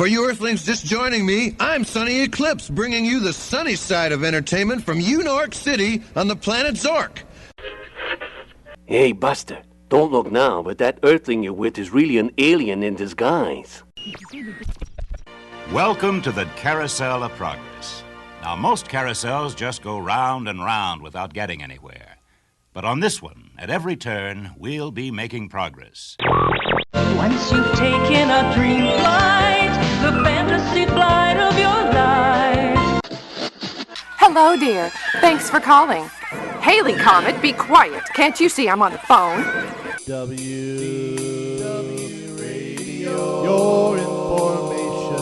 For you Earthlings just joining me, I'm Sunny Eclipse, bringing you the sunny side of entertainment from Unork City on the planet Zork. Hey, Buster, don't look now, but that Earthling you're with is really an alien in disguise. Welcome to the Carousel of Progress. Now, most carousels just go round and round without getting anywhere. But on this one, at every turn, we'll be making progress. Once you've taken a dream flight, the fantasy flight of your life. Hello, dear. Thanks for calling. Haley Comet, be quiet. Can't you see I'm on the phone? WDW Radio, your information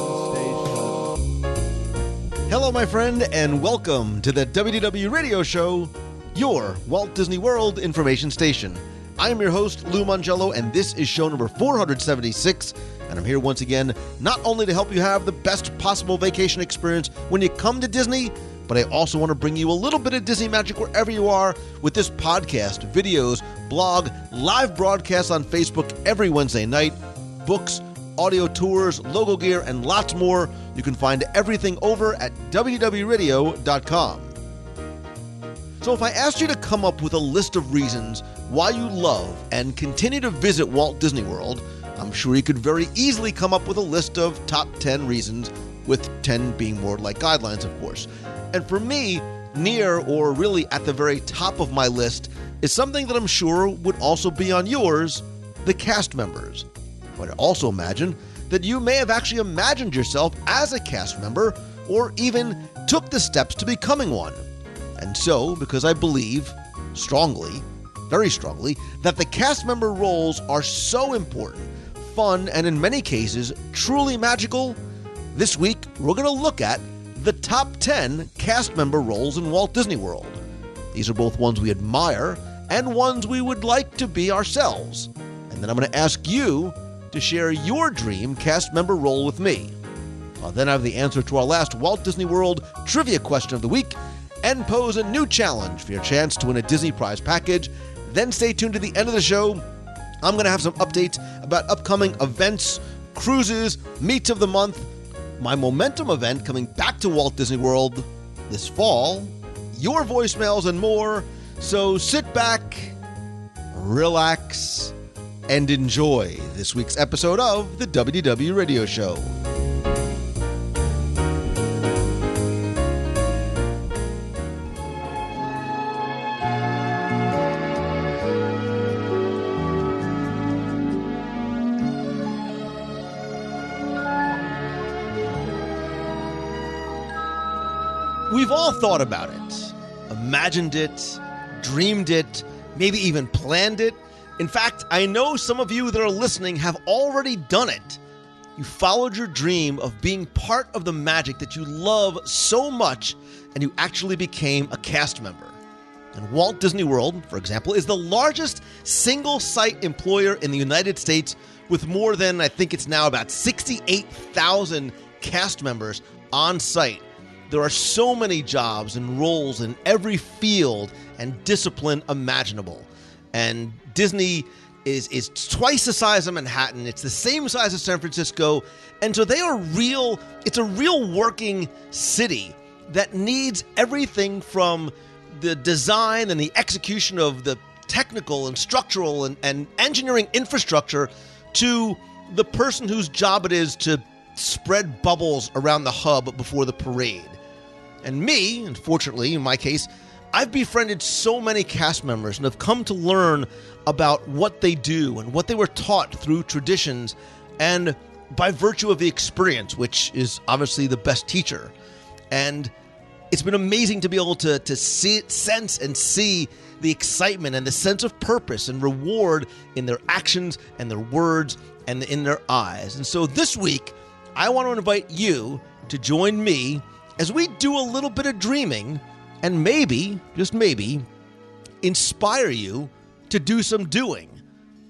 station. Hello, my friend, and welcome to the WDW Radio Show, your Walt Disney World information station. I am your host, Lou Mangello, and this is show number 476, and I'm here once again not only to help you have the best possible vacation experience when you come to Disney, but I also want to bring you a little bit of Disney magic wherever you are with this podcast, videos, blog, live broadcasts on Facebook every Wednesday night, books, audio tours, logo gear, and lots more. You can find everything over at wdwradio.com. So if I asked you to come up with a list of reasons why you love and continue to visit Walt Disney World, I'm sure you could very easily come up with a list of top 10 reasons, with 10 being more like guidelines, of course. And for me, near or really at the very top of my list is something that I'm sure would also be on yours, the cast members. But I also imagine that you may have actually imagined yourself as a cast member or even took the steps to becoming one. And so, because I believe strongly, very strongly, that the cast member roles are so important, fun, and in many cases, truly magical, this week we're going to look at the top 10 cast member roles in Walt Disney World. These are both ones we admire and ones we would like to be ourselves. And then I'm going to ask you to share your dream cast member role with me. I'll then have the answer to our last Walt Disney World trivia question of the week and pose a new challenge for your chance to win a Disney Prize package. Then stay tuned to the end of the show. I'm going to have some updates about upcoming events, cruises, meets of the month, my Momentum event coming back to Walt Disney World this fall, your voicemails, and more. So sit back, relax, and enjoy this week's episode of the WDW Radio Show. We've all thought about it, imagined it, dreamed it, maybe even planned it. In fact, I know some of you that are listening have already done it. You followed your dream of being part of the magic that you love so much, and you actually became a cast member. And Walt Disney World, for example, is the largest single-site employer in the United States with more than, I think it's now about 68,000 cast members on site. There are so many jobs and roles in every field and discipline imaginable. And Disney is twice the size of Manhattan. It's the same size as San Francisco. And so it's a real working city that needs everything from the design and the execution of the technical and structural and engineering infrastructure to the person whose job it is to spread bubbles around the hub before the parade. And me, unfortunately, in my case, I've befriended so many cast members and have come to learn about what they do and what they were taught through traditions and by virtue of the experience, which is obviously the best teacher. And it's been amazing to be able to sense and see the excitement and the sense of purpose and reward in their actions and their words and in their eyes. And so this week, I want to invite you to join me as we do a little bit of dreaming and maybe, just maybe, inspire you to do some doing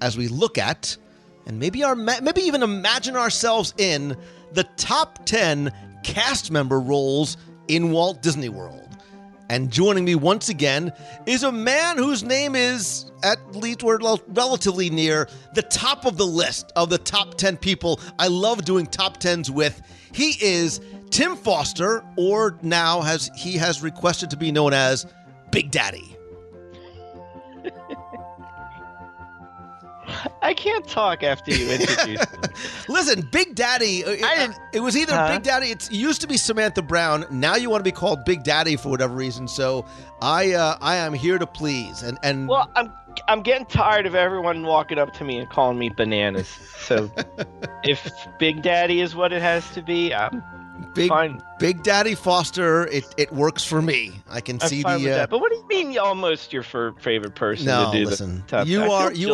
as we look at and maybe even imagine ourselves in the top 10 cast member roles in Walt Disney World. And joining me once again is a man whose name is, at least we're relatively near, the top of the list of the top 10 people I love doing top 10s with. He is Tim Foster, or now he has requested to be known as Big Daddy. I can't talk after you introduce me. Listen, Big Daddy, it was either Big Daddy, it used to be Samantha Brown, now you want to be called Big Daddy for whatever reason, so I am here to please. And Well, I'm getting tired of everyone walking up to me and calling me bananas, so if Big Daddy is what it has to be, fine. Big Daddy Foster, it works for me. I can see fine with the. that. But what do you mean, almost your favorite person No, to do listen. the top? You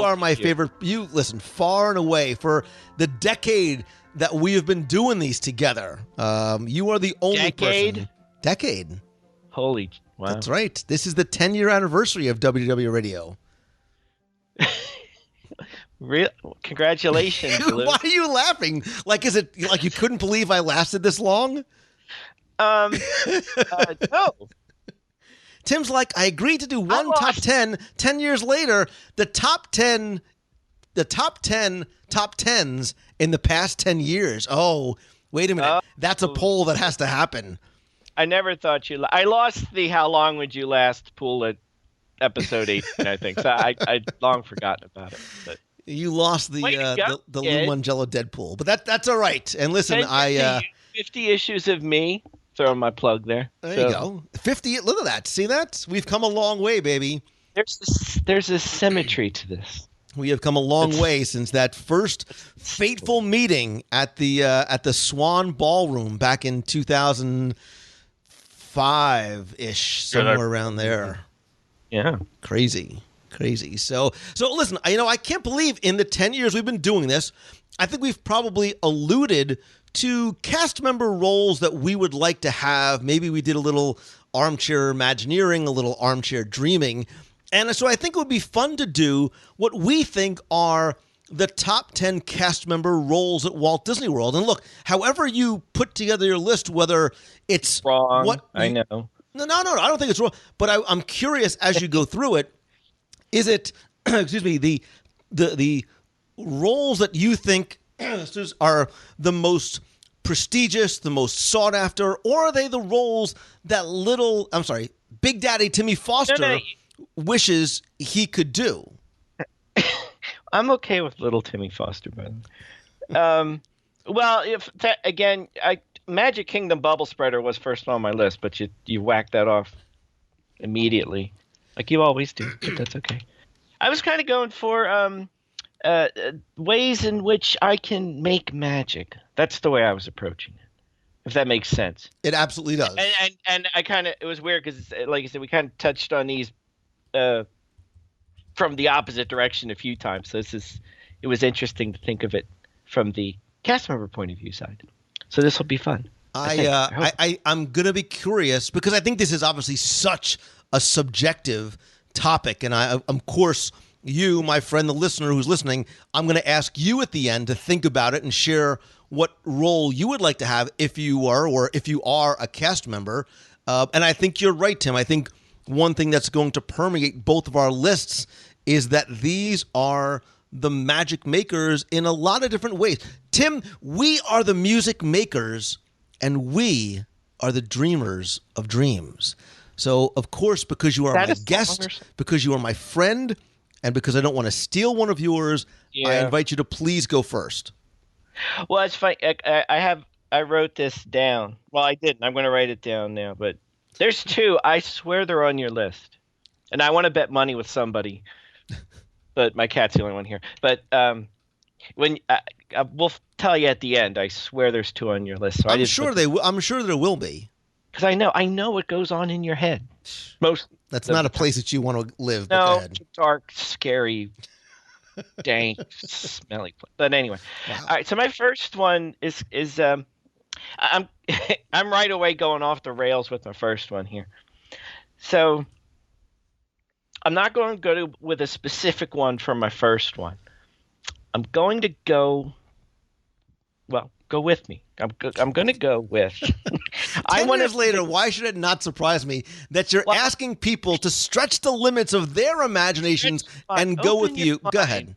are my favorite. You listen far and away for the decade that we have been doing these together. You are the only person. Decade. Holy wow! That's right. This is the 10-year anniversary of WDW Radio. Congratulations, Lou. Why are you laughing? Like, is it like you couldn't believe I lasted this long? No. Tim's like, I agreed to do one top 10. 10 years later, the top 10 top 10s in the past 10 years. Oh, wait a minute. That's a poll that has to happen. I never thought I lost the how long would you last pool at episode 18, I think. So I'd long forgotten about it. But. You lost the Lou Mangello Deadpool, but that's all right. And listen, 50 issues of me. Throwing my plug there. There you go. 50. Look at that. See that? We've come a long way, baby. There's a symmetry to this. We have come a long way since that first fateful meeting at the Swan Ballroom back in 2005-ish, somewhere around there. Yeah. Crazy. So listen, I can't believe in the 10 years we've been doing this, I think we've probably alluded to cast member roles that we would like to have. Maybe we did a little armchair imagineering, a little armchair dreaming. And so I think it would be fun to do what we think are the top 10 cast member roles at Walt Disney World. And look, however you put together your list, whether it's wrong, I know. No, I don't think it's wrong. But I'm curious as you go through it, is it, excuse me, the roles that you think are the most prestigious, the most sought after, or are they the roles that Big Daddy Timmy Foster wishes he could do? I'm okay with little Timmy Foster, by the way. Well, Magic Kingdom Bubble Spreader was first on my list, but you whacked that off immediately, like you always do. But that's okay. I was kind of going for ways in which I can make magic. That's the way I was approaching it, if that makes sense. It absolutely does. And it was weird because, like I said, we kind of touched on these from the opposite direction a few times. So it was interesting to think of it from the cast member point of view side. So this will be fun. I'm going to be curious because I think this is obviously such a subjective topic. And of course, you, my friend, the listener who's listening, I'm going to ask you at the end to think about it and share what role you would like to have if you are a cast member. And I think you're right, Tim. I think one thing that's going to permeate both of our lists is that these are the magic makers in a lot of different ways. Tim, we are the music makers, and we are the dreamers of dreams. So, of course, because you are my guest, because you are my friend, and because I don't want to steal one of yours, I invite you to please go first. Well, it's fine. I wrote this down. Well, I didn't. I'm going to write it down now. But there's two. I swear they're on your list. And I want to bet money with somebody. But my cat's the only one here. But we'll tell you at the end. I swear there's two on your list. So I'm sure there will be. Because I know what goes on in your head. That's not a place that you want to live. No, dark, scary, dank, smelly place. But anyway, wow. All right. So my first one is I'm right away going off the rails with my first one here. So I'm not going to go with a specific one for my first one. I'm going to go well, go with me. I'm going to go with. 10 years later, why should it not surprise me that you're asking people to stretch the limits of their imaginations and go with you? Go ahead.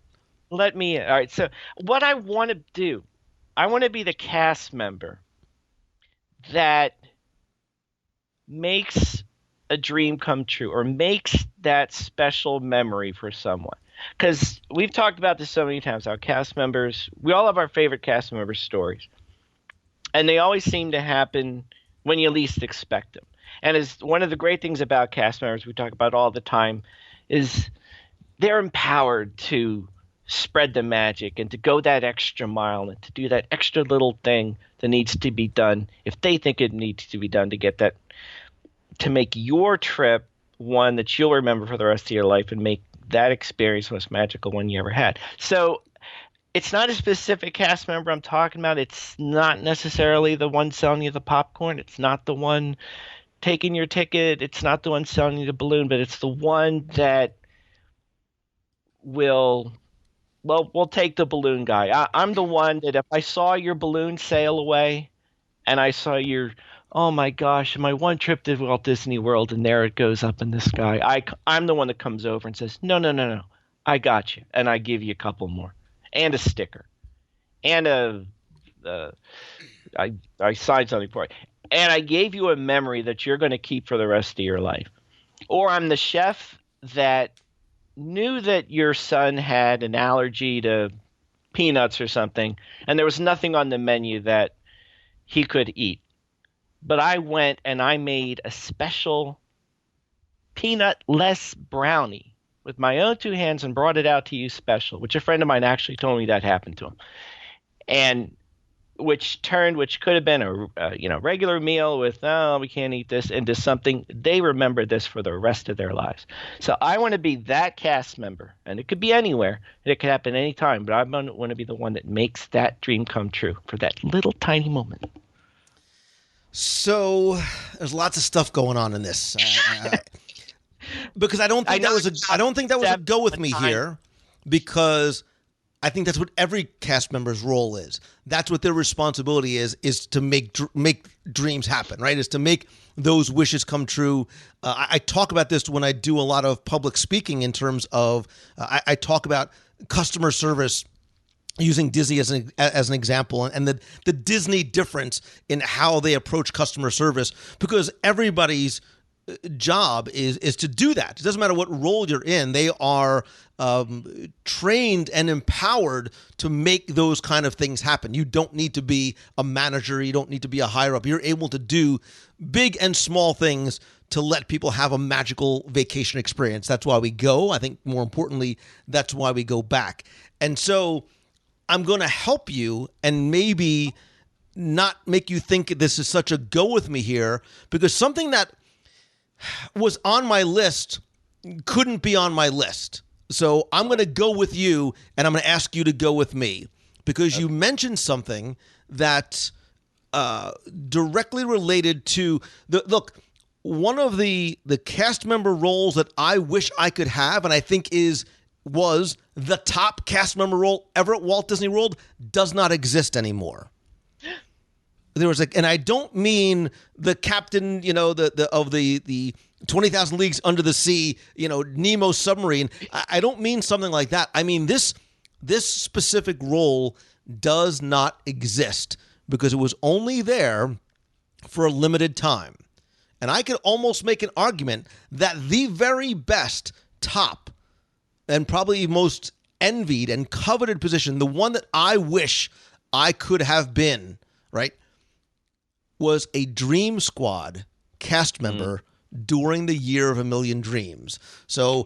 All right. So what I want to do, I want to be the cast member that makes a dream come true or makes that special memory for someone. Because we've talked about this so many times, our cast members, we all have our favorite cast member stories. And they always seem to happen when you least expect them. And as one of the great things about cast members we talk about all the time is they're empowered to spread the magic and to go that extra mile and to do that extra little thing that needs to be done if they think it needs to be done to get that, to make your trip one that you'll remember for the rest of your life and make that experience the most magical one you ever had. So it's not a specific cast member I'm talking about. It's not necessarily the one selling you the popcorn. It's not the one taking your ticket. It's not the one selling you the balloon, but it's the one that we'll take the balloon guy. I'm the one that if I saw your balloon sail away and I saw your, oh my gosh, my one trip to Walt Disney World and there it goes up in the sky, I'm the one that comes over and says, no, I got you. And I give you a couple more and a sticker and I signed something for it. And I gave you a memory that you're going to keep for the rest of your life. Or I'm the chef that knew that your son had an allergy to peanuts or something, and there was nothing on the menu that he could eat. But I went and I made a special peanut-less brownie with my own two hands and brought it out to you special, which a friend of mine actually told me that happened to him. And which could have been a regular meal with, oh, we can't eat this, into something they remember this for the rest of their lives. So I want to be that cast member, and it could be anywhere, and it could happen anytime, but I want to be the one that makes that dream come true for that little tiny moment. So there's lots of stuff going on in this. Because I don't think that was a go with me here, because I think that's what every cast member's role is. That's what their responsibility is to make dreams happen, right? Is to make those wishes come true. I talk about this when I do a lot of public speaking in terms of, I talk about customer service using Disney as an example, and the Disney difference in how they approach customer service, because everybody's job is to do that. It doesn't matter what role you're in. They are trained and empowered to make those kind of things happen. You don't need to be a manager. You don't need to be a higher up. You're able to do big and small things to let people have a magical vacation experience. That's why we go. I think more importantly, that's why we go back. And so I'm going to help you and maybe not make you think this is such a go with me here, because something that was on my list couldn't be on my list. So I'm going to go with you, and I'm going to ask you to go with me, because you mentioned something that directly related to one of the cast member roles that I wish I could have, and I think was the top cast member role ever at Walt Disney World, does not exist anymore. There was and I don't mean the captain, of the 20,000 Leagues Under the Sea, Nemo submarine. I don't mean something like that. I mean this specific role does not exist because it was only there for a limited time. And I could almost make an argument that the very best top and probably most envied and coveted position, the one that I wish I could have been, right, was a Dream Squad cast member during the year of a million dreams. So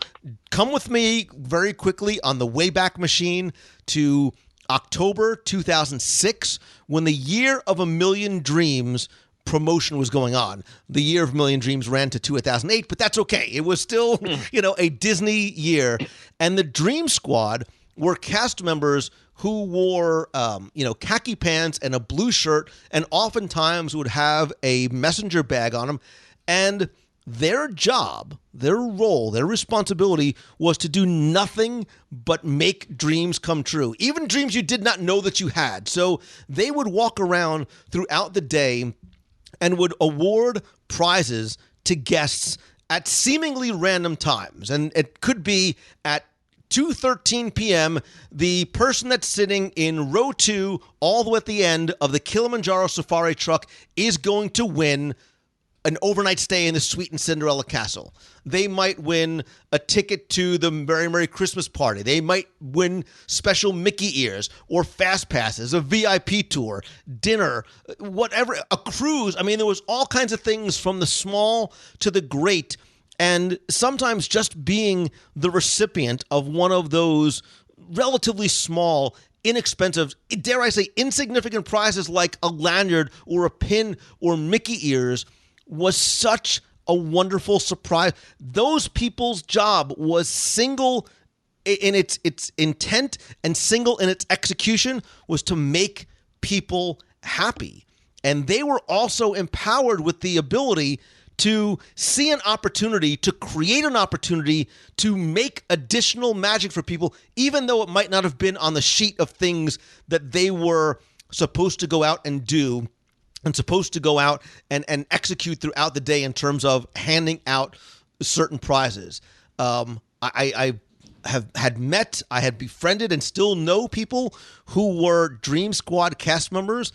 come with me very quickly on the Wayback Machine to October 2006, when the year of a million dreams promotion was going on. The year of a million dreams ran to 2008, but that's okay. It was still, a Disney year. And the Dream Squad were cast members who wore, khaki pants and a blue shirt, and oftentimes would have a messenger bag on them. And their job, their role, their responsibility was to do nothing but make dreams come true, even dreams you did not know that you had. So they would walk around throughout the day and would award prizes to guests at seemingly random times. And it could be at 2:13 p.m., the person that's sitting in row 2 all the way at the end of the Kilimanjaro Safari truck is going to win an overnight stay in the suite in Cinderella Castle. They might win a ticket to the Very Merry Christmas Party. They might win special Mickey ears or fast passes, a VIP tour, dinner, whatever, a cruise. I mean, there was all kinds of things from the small to the great. And sometimes just being the recipient of one of those relatively small, inexpensive, dare I say, insignificant prizes like a lanyard or a pin or Mickey ears was such a wonderful surprise. Those people's job was single in its intent and single in its execution was to make people happy. And they were also empowered with the ability to see an opportunity, to create an opportunity to make additional magic for people, even though it might not have been on the sheet of things that they were supposed to go out and do and supposed to go out and execute throughout the day in terms of handing out certain prizes. I had befriended and still know people who were Dream Squad cast members.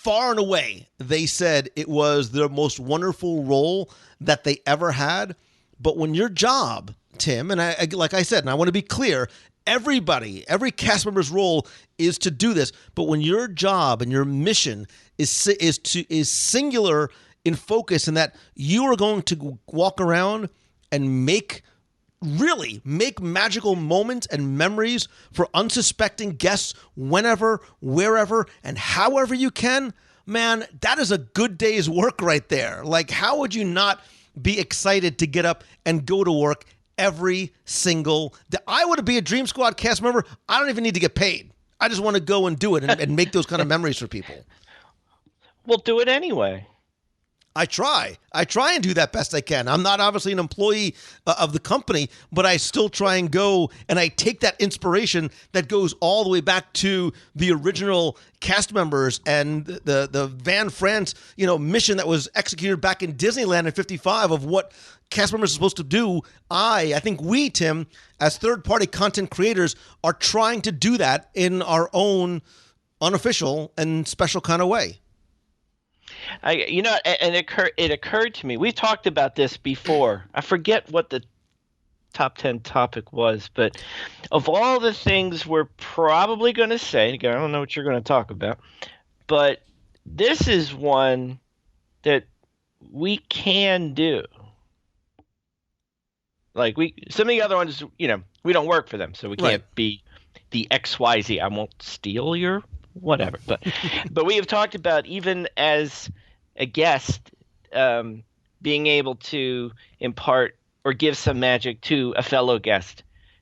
Far and away, they said it was their most wonderful role that they ever had. But when your job, Tim, and I like I said, and I want to be clear, every cast member's role is to do this. But when your job and your mission is singular in focus, and that you are going to walk around and make magical moments and memories for unsuspecting guests whenever, wherever, and however you can, man, that is a good day's work right there. Like, how would you not be excited to get up and go to work every single day? I want to be a Dream Squad cast member. I don't even need to get paid. I just want to go and do it and make those kind of memories for people. We'll do it anyway. I try and do that best I can. I'm not obviously an employee of the company, but I still try and go, and I take that inspiration that goes all the way back to the original cast members and the Van France, mission that was executed back in Disneyland in '55 of what cast members are supposed to do. I think we, Tim, as third-party content creators, are trying to do that in our own unofficial and special kind of way. It occurred to me. We've talked about this before. I forget what the top 10 topic was, but of all the things we're probably going to say, again, I don't know what you're going to talk about, but this is one that we can do. Like some of the other ones, we don't work for them, so we can't be the XYZ. I won't steal your whatever, but we have talked about, even as a guest, being able to impart or give some magic to a fellow guest.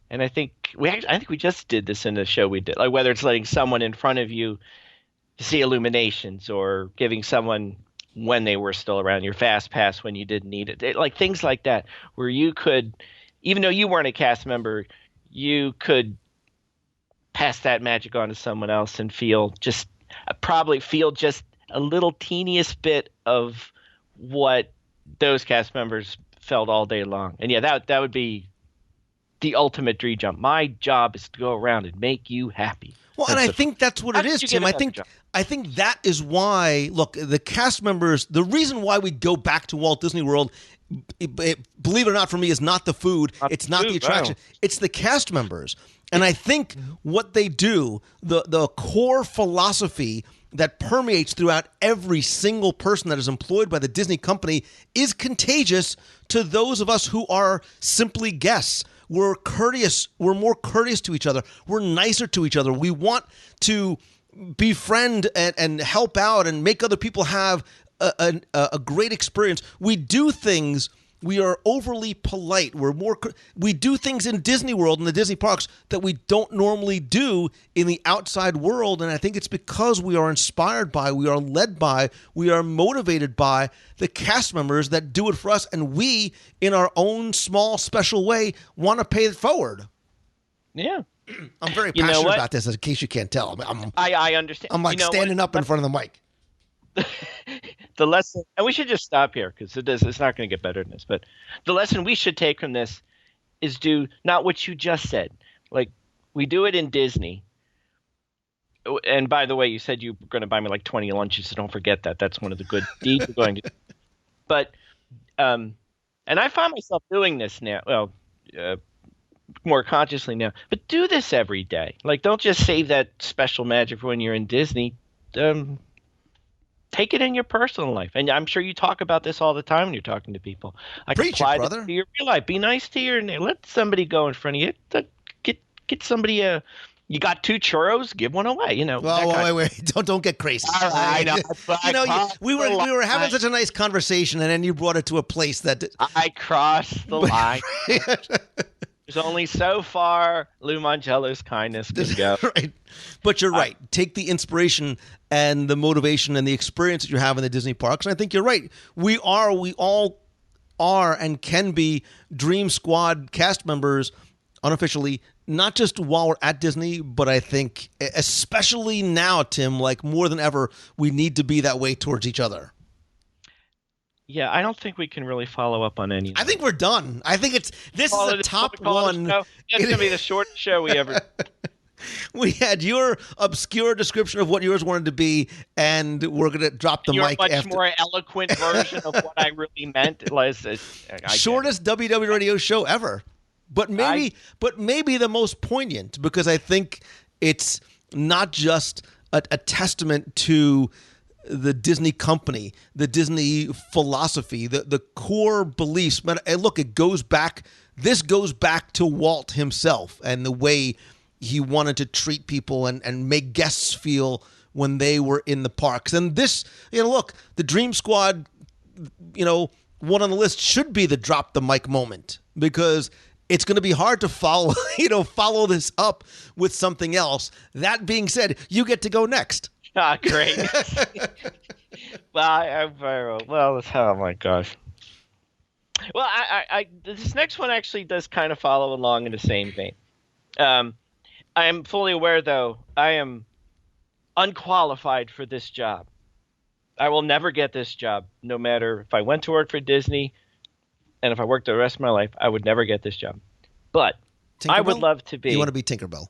And I think we just did this in the show we did, like whether it's letting someone in front of you see illuminations or giving someone, when they were still around, your fast pass when you didn't need it, like things like that, where you could, even though you weren't a cast member, you could pass that magic on to someone else and probably feel just a little teeniest bit of what those cast members felt all day long. And that would be the ultimate dream jump. My job is to go around and make you happy. Well, and I think that's what it is, Tim. I think that is why, look, the cast members, the reason why we go back to Walt Disney World, believe it or not, for me, is not the food. It's not the attraction. Wow. It's the cast members. And I think what they do, the core philosophy that permeates throughout every single person that is employed by the Disney company is contagious to those of us who are simply guests. We're courteous. We're more courteous to each other. We're nicer to each other. We want to befriend and help out and make other people have a great experience. We do things We are overly polite. We do things in Disney World and the Disney parks that we don't normally do in the outside world. And I think it's because we are inspired by, we are led by, we are motivated by the cast members that do it for us. And we, in our own small, special way, want to pay it forward. Yeah. I'm very passionate about this, in case you can't tell. I understand. I'm like standing up in front of the mic. The lesson, and we should just stop here because it's not going to get better than this, but the lesson we should take from this is do not what you just said. Like, we do it in Disney. And by the way, you said you were going to buy me like 20 lunches, so don't forget that. That's one of the good deeds we're going to do. But, and I find myself doing this now, more consciously now, but do this every day. Like, don't just save that special magic for when you're in Disney. Take it in your personal life. And I'm sure you talk about this all the time when you're talking to people. Preach it, brother. To your real life. Be nice to your neighbor. Let somebody go in front of you. Get somebody you got 2 churros, give one away. You know. Well, wait. Don't get crazy. All right. We were having such a nice conversation, and then you brought it to a place that I crossed the line. There's only so far Lou Mangello's kindness can go. Right. But you're right. Take the inspiration and the motivation and the experience that you have in the Disney parks. And I think you're right. We all are and can be Dream Squad cast members unofficially, not just while we're at Disney, but I think especially now, Tim, like more than ever, we need to be that way towards each other. Yeah, I don't think we can really follow up on any. I think we're done. I think this is a top one. It's going to be the shortest show we ever. We had your obscure description of what yours wanted to be, and we're going to drop the mic much after. More eloquent version of what I really meant. Shortest WDW radio show ever, but maybe the most poignant, because I think it's not just a testament to the Disney company, the Disney philosophy, the core beliefs. But look, this goes back to Walt himself and the way he wanted to treat people and make guests feel when they were in the parks. And this, look, the Dream Squad, one on the list should be the drop the mic moment, because it's going to be hard to follow this up with something else. That being said, you get to go next. Ah, great. Oh my gosh. Well, I this next one actually does kind of follow along in the same vein. I am fully aware, though, I am unqualified for this job. I will never get this job, no matter if I went to work for Disney, and if I worked the rest of my life, I would never get this job. But Tinkerbell? I would love to be. You want to be Tinkerbell?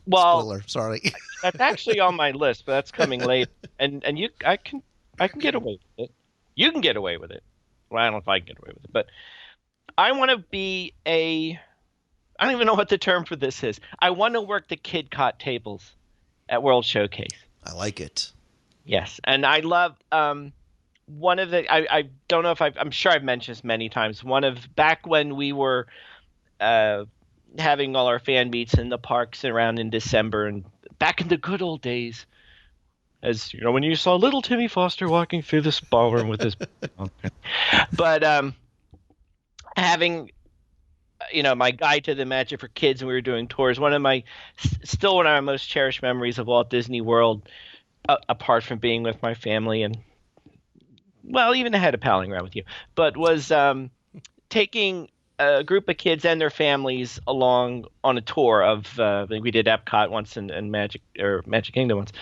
Well, spoiler, sorry. That's actually on my list, but that's coming late. And I can get away with it. You can get away with it. Well, I don't know if I can get away with it, but I want to be I don't even know what the term for this is. I want to work the Kid Cot tables at World Showcase. I like it. Yes, and I love one of the. I don't know if I'm sure I've mentioned this many times. Back when we were having all our fan meets in the parks around in December, and back in the good old days, as when you saw little Timmy Foster walking through this ballroom with his but having my guide to the magic for kids, and we were doing tours. One of my most cherished memories of Walt Disney World, apart from being with my family and even ahead of palling around with you, but was taking a group of kids and their families along on a tour of I think we did Epcot once and Magic Kingdom once,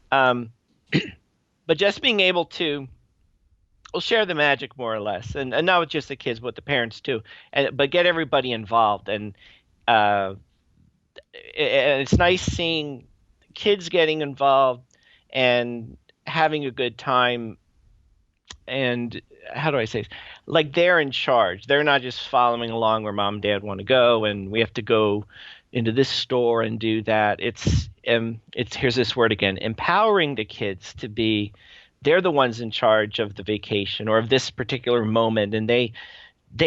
but just being able to share the magic more or less, and not with just the kids but the parents too, but get everybody involved, and it's nice seeing kids getting involved and having a good time. And how do I say this? Like, they're in charge. They're not just following along where mom and dad want to go, and we have to go into this store and do that. It's here's this word again, empowering the kids to be. They're the ones in charge of the vacation or of this particular moment, and they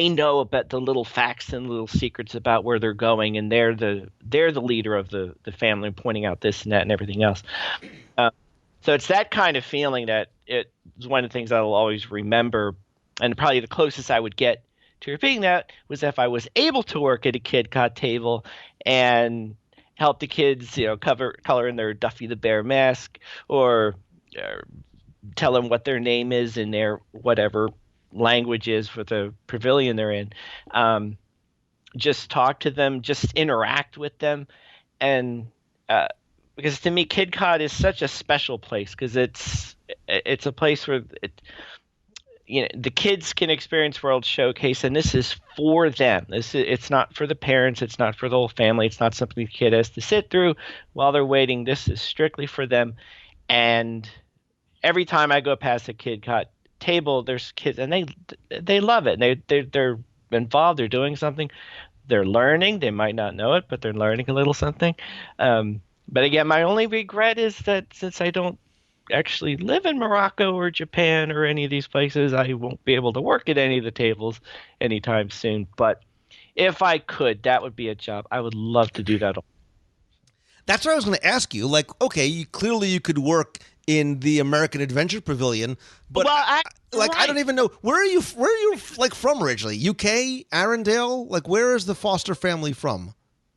know about the little facts and little secrets about where they're going, and they're the leader of the family, pointing out this and that and everything else. So it's that kind of feeling that it is one of the things I'll always remember and probably the closest I would get to repeating that was if I was able to work at a Kid Cot table and help the kids, color in their Duffy the Bear mask, or tell them what their name is in their whatever language is for the pavilion they're in. Just talk to them, just interact with them. And because to me, Kid Cot is such a special place because it's a place where the kids can experience World Showcase, and this is for them. It's not for the parents. It's not for the whole family. It's not something the kid has to sit through while they're waiting. This is strictly for them. And every time I go past a Kid Cot table, there's kids, and they love it. And they're involved. They're doing something. They're learning. They might not know it, but they're learning a little something. But again, my only regret is that since I don't actually live in Morocco or Japan or any of these places, I won't be able to work at any of the tables anytime soon. But if I could, that would be a job. I would love to do that. That's what I was going to ask you. Like, okay, clearly you could work in the American Adventure Pavilion, but I don't even know, where are you like from originally? UK, Arendelle? Like, where is the Foster family from?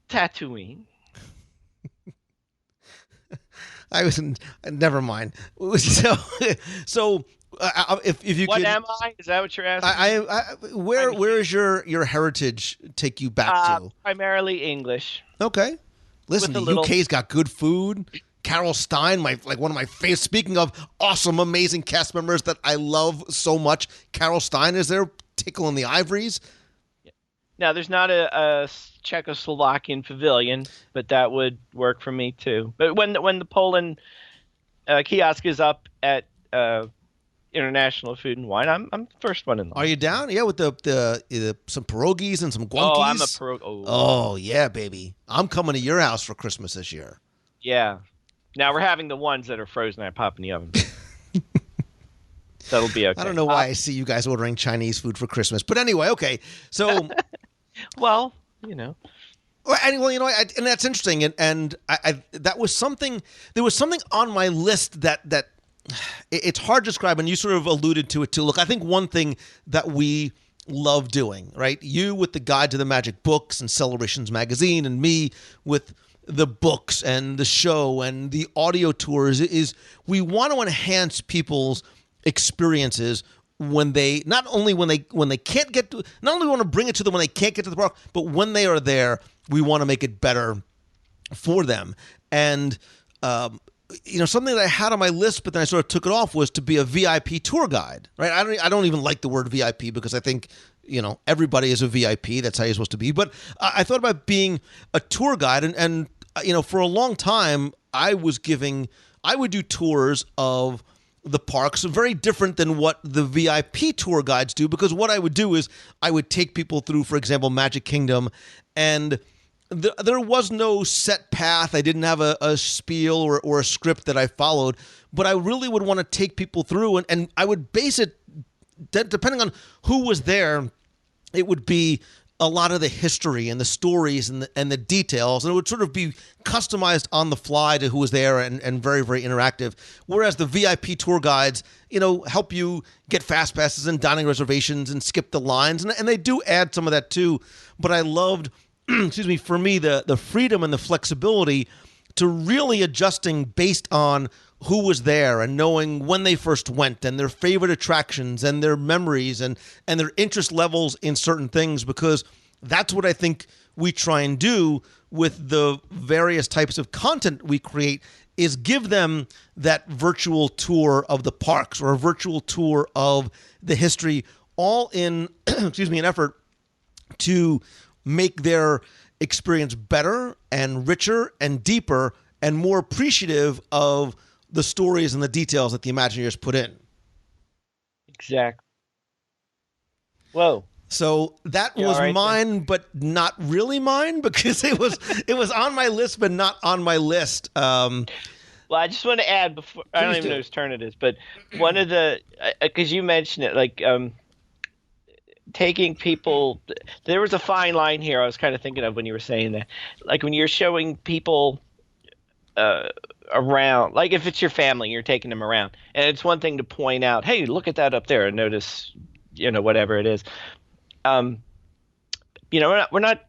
Tatooine. Never mind. So if you what could, am I? Is that what you're asking? Where is your heritage take you back to? Primarily English. Okay. Listen, the UK's got good food. Carol Stein, one of my favorites. Speaking of awesome, amazing cast members that I love so much, Carol Stein is there tickling the ivories. Now, there's not a Czechoslovakian pavilion, but that would work for me too. But when the Poland kiosk is up at International Food and Wine, I'm the first one in line. Are you down? Yeah, with the some pierogies and some guankies. Oh, I'm a pierogi. Oh yeah, baby. I'm coming to your house for Christmas this year. Yeah. Now we're having the ones that are frozen. I pop in the oven. That'll be okay. I don't know why I see you guys ordering Chinese food for Christmas, but anyway, okay. So, well, and that's interesting, and I that was something. There was something on my list that it's hard to describe, and you sort of alluded to it too. Look, I think one thing that we love doing, right? You with the Guide to the Magic Books and Celebrations magazine, and me with the books and the show and the audio tours, is we want to enhance people's experiences when they not only when they can't get to, not only want to bring it to them when they can't get to the park, but when they are there, we want to make it better for them. And something that I had on my list, but then I sort of took it off, was to be a VIP tour guide. Right? I don't even like the word VIP because I think everybody is a VIP. That's how you're supposed to be. But I thought about being a tour guide, and for a long time I would do tours of the parks, very different than what the VIP tour guides do, because what I would do is I would take people through, for example, Magic Kingdom, and there was no set path. I didn't have a spiel or a script that I followed, but I really would want to take people through, and I would base it, depending on who was there, it would be a lot of the history and the stories and the details, and it would sort of be customized on the fly to who was there and very, very interactive. Whereas the VIP tour guides, help you get fast passes and dining reservations and skip the lines, and they do add some of that too. But I loved, for me, the freedom and the flexibility to really adjusting based on who was there and knowing when they first went and their favorite attractions and their memories and their interest levels in certain things, because that's what I think we try and do with the various types of content we create, is give them that virtual tour of the parks or a virtual tour of the history, all in an effort to make their experience better and richer and deeper and more appreciative of the stories and the details that the Imagineers put in. Exactly. Whoa. So that was mine, but not really mine, because it was on my list, but not on my list. Well, I just want to add before, I don't even know whose turn it is, but one of the, because you mentioned it, like taking people, there was a fine line here I was kind of thinking of when you were saying that. Like when you're showing people around, like if it's your family, you're taking them around, and it's one thing to point out, hey, look at that up there, and notice whatever it is. We're not.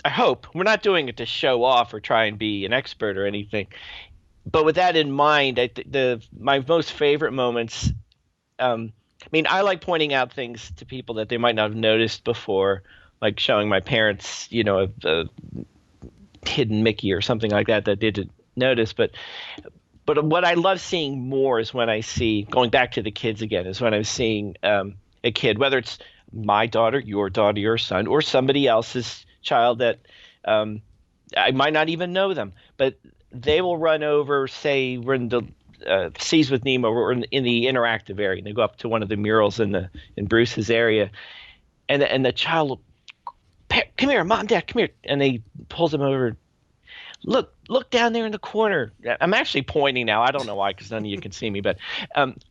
I hope we're not doing it to show off or try and be an expert or anything. But with that in mind, my most favorite moments. I like pointing out things to people that they might not have noticed before, like showing my parents, a hidden Mickey or something like that they didn't notice. But what I love seeing more is when I see, going back to the kids again, is when I'm seeing a kid, whether it's my daughter, your son, or somebody else's child that I might not even know them, but they will run over, say we're in the Seas with Nemo, or in the interactive area, and they go up to one of the murals in Bruce's area, and the child will, come here, Mom, Dad, come here, and they pulls him over. Look down there in the corner. I'm actually pointing now. I don't know why, because none of you can see me, but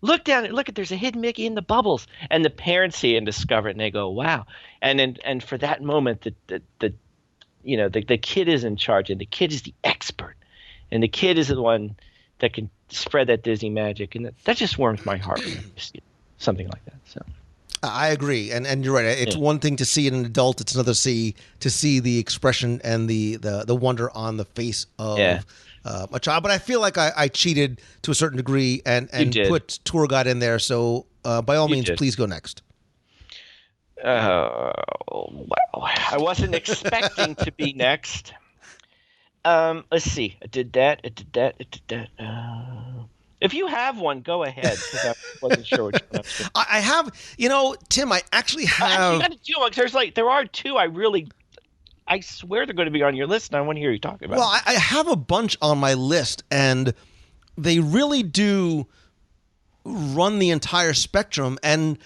look down. Look, there's a hidden Mickey in the bubbles. And the parents see it and discover it, and they go, "Wow!" And for that moment, the kid is in charge, and the kid is the expert, and the kid is the one that can spread that Disney magic, and that just warms my heart. Something like that. So. I agree, and you're right. It's one thing to see an adult; it's another to see the expression and the wonder on the face of a child. But I feel like I cheated to a certain degree and put tour guide in there. So by all means, please go next. Wow, I wasn't expecting to be next. Let's see. I did that. If you have one, go ahead, because I wasn't sure which one. I have, Tim, I actually have. You got to do one. There are two I swear they're going to be on your list, and I want to hear you talking about. Well, I have a bunch on my list, and they really do run the entire spectrum. And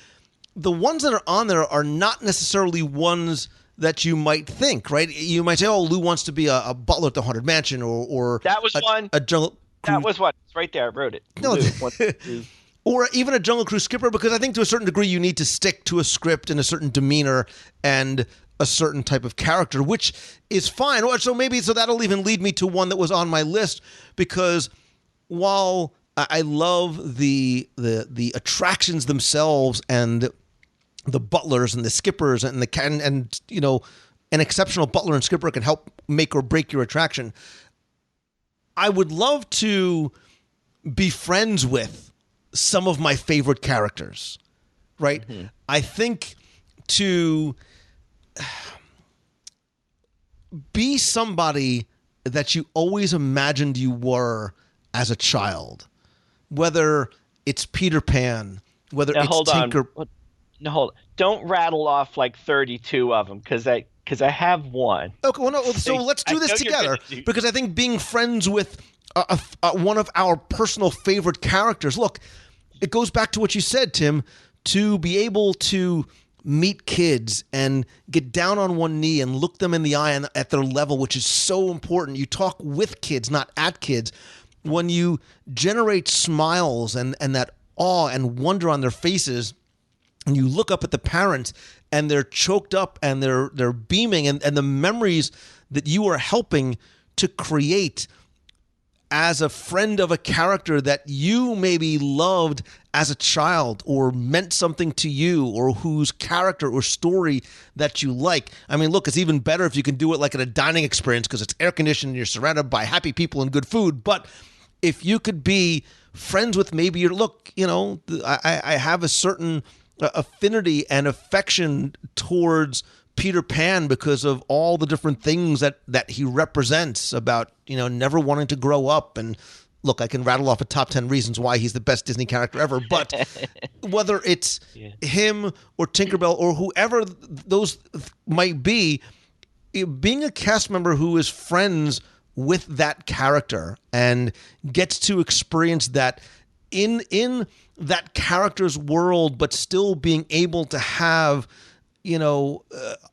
the ones that are on there are not necessarily ones that you might think, right? You might say, "Oh, Lou wants to be a butler at the Haunted Mansion," or that was one. A jungle. That was what? It's right there. I wrote it. No, or even a Jungle Cruise skipper, because I think to a certain degree you need to stick to a script and a certain demeanor and a certain type of character, which is fine. So that'll even lead me to one that was on my list, because while I love the attractions themselves and the butlers and the skippers and an exceptional butler and skipper can help make or break your attraction, I would love to be friends with some of my favorite characters, right? Mm-hmm. I think to be somebody that you always imagined you were as a child, whether it's Peter Pan, whether it's Tinker. No, hold on. Don't rattle off like 32 of them, because I have one. Okay, well, no. So let's do this together, because I think being friends with one of our personal favorite characters. Look, it goes back to what you said, Tim. To be able to meet kids and get down on one knee and look them in the eye and at their level, which is so important. You talk with kids, not at kids. When you generate smiles and that awe and wonder on their faces, and you look up at the parents and they're choked up and they're beaming, and the memories that you are helping to create as a friend of a character that you maybe loved as a child or meant something to you, or whose character or story that you like. I mean, look, it's even better if you can do it like at a dining experience, because it's air conditioned and you're surrounded by happy people and good food. But if you could be friends with maybe I have a certain affinity and affection towards Peter Pan because of all the different things that he represents about, never wanting to grow up. And look, I can rattle off a top 10 reasons why he's the best Disney character ever, but whether it's him or Tinkerbell or whoever those might be, being a cast member who is friends with that character and gets to experience that in that character's world, but still being able to have,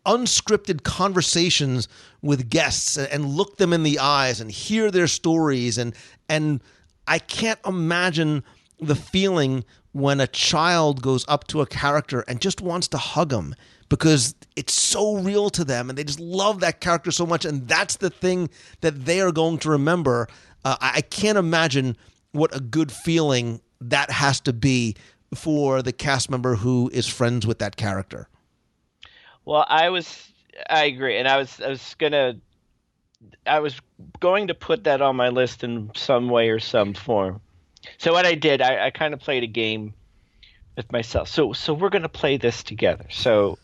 unscripted conversations with guests and look them in the eyes and hear their stories. And I can't imagine the feeling when a child goes up to a character and just wants to hug them, because it's so real to them and they just love that character so much. And that's the thing that they are going to remember. I can't imagine what a good feeling that has to be for the cast member who is friends with that character. Well, I agree, and I was going to put that on my list in some way or some form. So what I did, I kind of played a game with myself. So we're going to play this together. So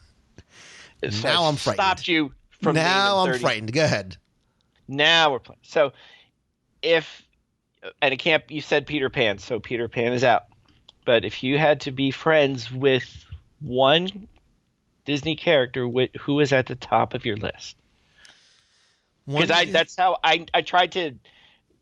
now I'm frightened. Stopped you from now naming I'm 30. frightened. Go ahead. Now we're playing. So and it can't. You said Peter Pan, so Peter Pan is out. But if you had to be friends with one Disney character, who is at the top of your list? Because that's how I tried to.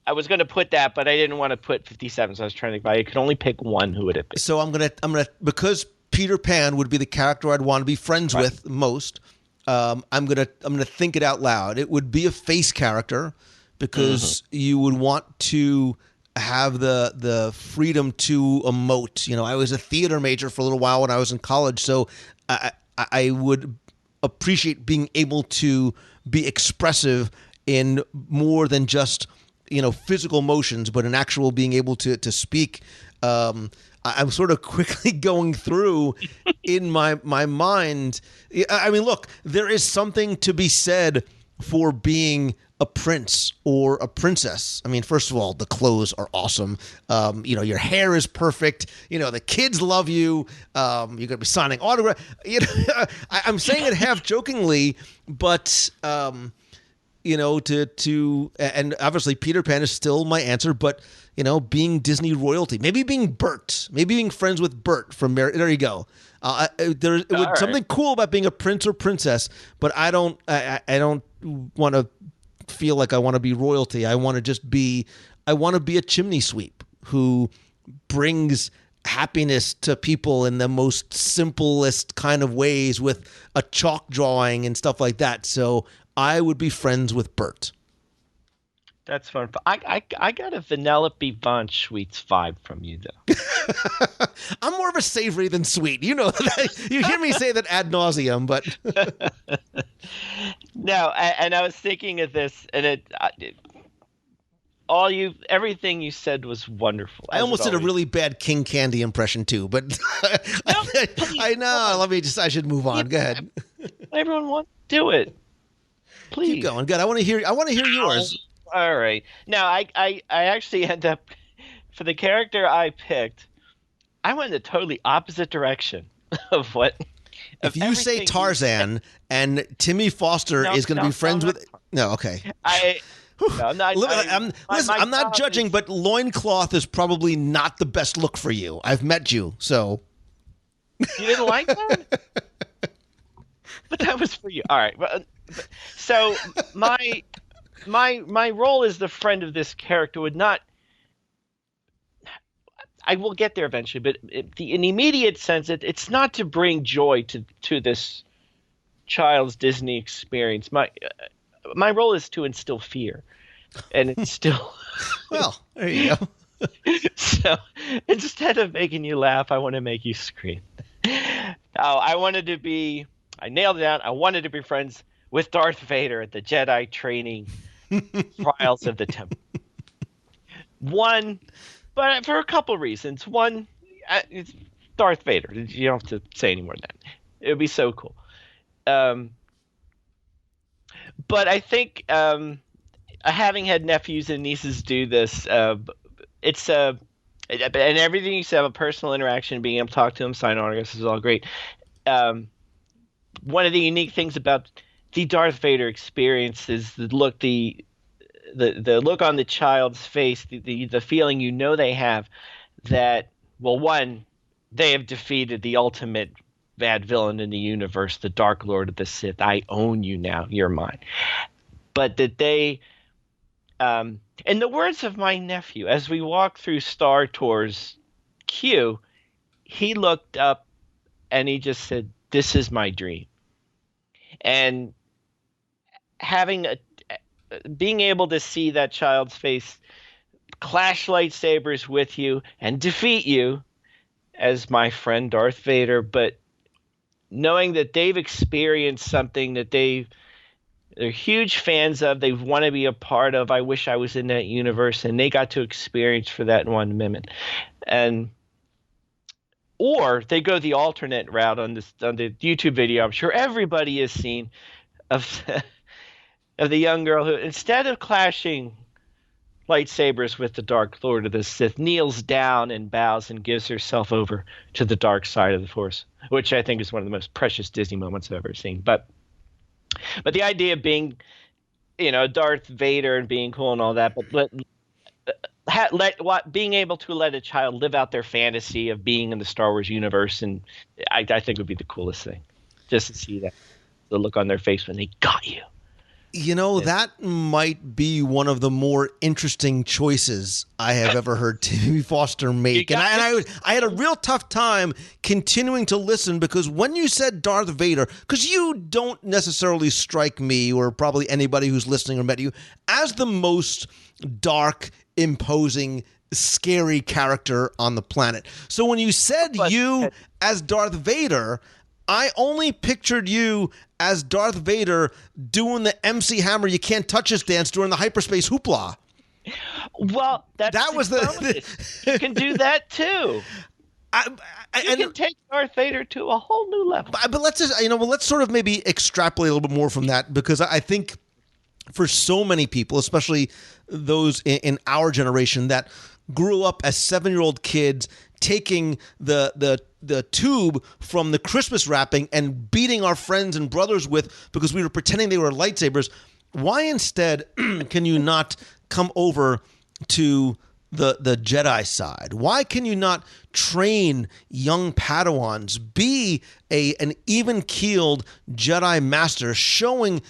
I was going to put that, but I didn't want to put 57. So I was trying to think. If I could only pick one, who would it be? So I'm gonna because Peter Pan would be the character I'd want to be friends with most. I'm gonna think it out loud. It would be a face character because you would want to have the freedom to emote. You know, I was a theater major for a little while when I was in college, so I would appreciate being able to be expressive in more than just, you know, physical motions, but in actual being able to speak. I'm sort of quickly going through in my mind. I mean, look, there is something to be said for being a prince or a princess. I mean, first of all, the clothes are awesome. You know, your hair is perfect. You know, the kids love you. You're going to be signing autographs. You know, I'm saying it half jokingly, but you know, and obviously Peter Pan is still my answer, but you know, being Disney royalty, maybe being Bert, maybe being friends with Bert from there you go. Something cool about being a prince or princess, but I don't want to feel like I want to be royalty. I want to be a chimney sweep who brings happiness to people in the most simplest kind of ways with a chalk drawing and stuff like that. So I would be friends with Bert. That's fun. I got a Vanellope von Schweetz vibe from you, though. I'm more of a savory than sweet. You know that. You hear me say that ad nauseum, but no. And I was thinking of this, and everything you said was wonderful. I almost did a really bad King Candy impression too, but I know. I should move on. Go ahead. Everyone do it. Please keep going. Good. I want to hear yours. All right. Now, I actually end up, for the character I picked, I went in the totally opposite direction of what. If you say Tarzan and Timmy Foster is going to be friends with. No, okay. I'm not judging, but loincloth is probably not the best look for you. I've met you, so. You didn't like that? But that was for you. All right. So my role as the friend of this character would not. I will get there eventually, but in the immediate sense, it's not to bring joy to this child's Disney experience. My role is to instill fear, and it's still. Well, there you go. So instead of making you laugh, I want to make you scream. I nailed it down. I wanted to be friends with Darth Vader at the Jedi training trials of the Temple. One, but for a couple reasons. One, it's Darth Vader. You don't have to say any more than that. It would be so cool. But I think having had nephews and nieces do this, it's and everything you said, a personal interaction, being able to talk to them, sign autographs is all great. One of the unique things about the Darth Vader experience is the look on the child's face, the feeling they have that, well, one, they have defeated the ultimate bad villain in the universe, the Dark Lord of the Sith. I own you now. You're mine. But that they, in the words of my nephew, as we walked through Star Tours queue, he looked up and he just said, "This is my dream." And being able to see that child's face, clash lightsabers with you and defeat you as my friend Darth Vader, but knowing that they've experienced something that they're huge fans of, they want to be a part of. I wish I was in that universe, and they got to experience for that one minute. And Or they go the alternate route on the YouTube video. I'm sure everybody has seen of of the young girl who, instead of clashing lightsabers with the Dark Lord of the Sith, kneels down and bows and gives herself over to the dark side of the Force, which I think is one of the most precious Disney moments I've ever seen. But the idea of being, Darth Vader and being cool and all that, but being able to let a child live out their fantasy of being in the Star Wars universe, and I think would be the coolest thing, just to see that, the look on their face when they got you. That might be one of the more interesting choices I have ever heard Timmy Foster make. And I had a real tough time continuing to listen, because when you said Darth Vader, because you don't necessarily strike me, or probably anybody who's listening or met you, as the most dark, imposing, scary character on the planet. So when you said you as Darth Vader, I only pictured you as Darth Vader doing the MC Hammer "You Can't Touch Us" dance during the hyperspace hoopla. Well, that was you can do that too. You can take Darth Vader to a whole new level. But let's just, let's sort of maybe extrapolate a little bit more from that, because I think for so many people, especially those in our generation that grew up as 7-year-old kids, taking the tube from the Christmas wrapping and beating our friends and brothers with, because we were pretending they were lightsabers. Why instead can you not come over to the Jedi side? Why can you not train young Padawans, be an even-keeled Jedi master, showing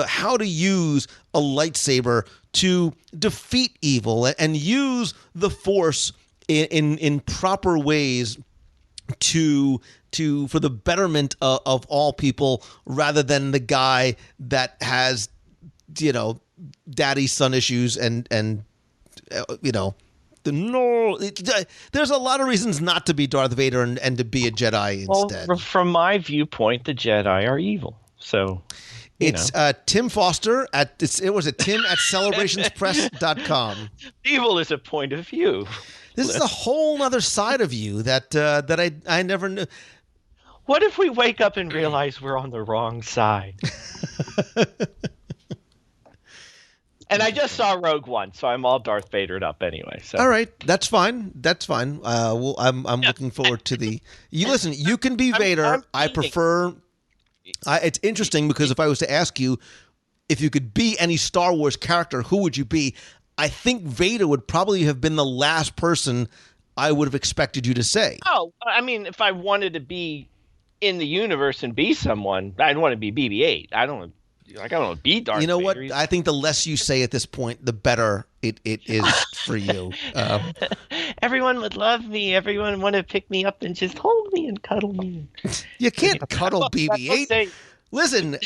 how to use a lightsaber to defeat evil and use the Force in proper ways for the betterment of all people, rather than the guy that has daddy son issues and there's a lot of reasons not to be Darth Vader and to be a Jedi instead. Well, from my viewpoint, the Jedi are evil. So it's Tim Foster Tim at celebrationspress.com. Evil is a point of view. This is a whole other side of you that I never knew. What if we wake up and realize we're on the wrong side? And I just saw Rogue One, so I'm all Darth Vadered up anyway. So. All right, that's fine. I'm looking forward to the. You listen. You can be Vader. I prefer. It's interesting, because if I was to ask you if you could be any Star Wars character, who would you be? I think Vader would probably have been the last person I would have expected you to say. Oh, I mean, if I wanted to be in the universe and be someone, I'd want to be BB-8. I don't want to be Darth Vader. You know what? I think the less you say at this point, the better it is for you. Everyone would love me. Everyone would want to pick me up and just hold me and cuddle me. You can't cuddle BB-8. Listen,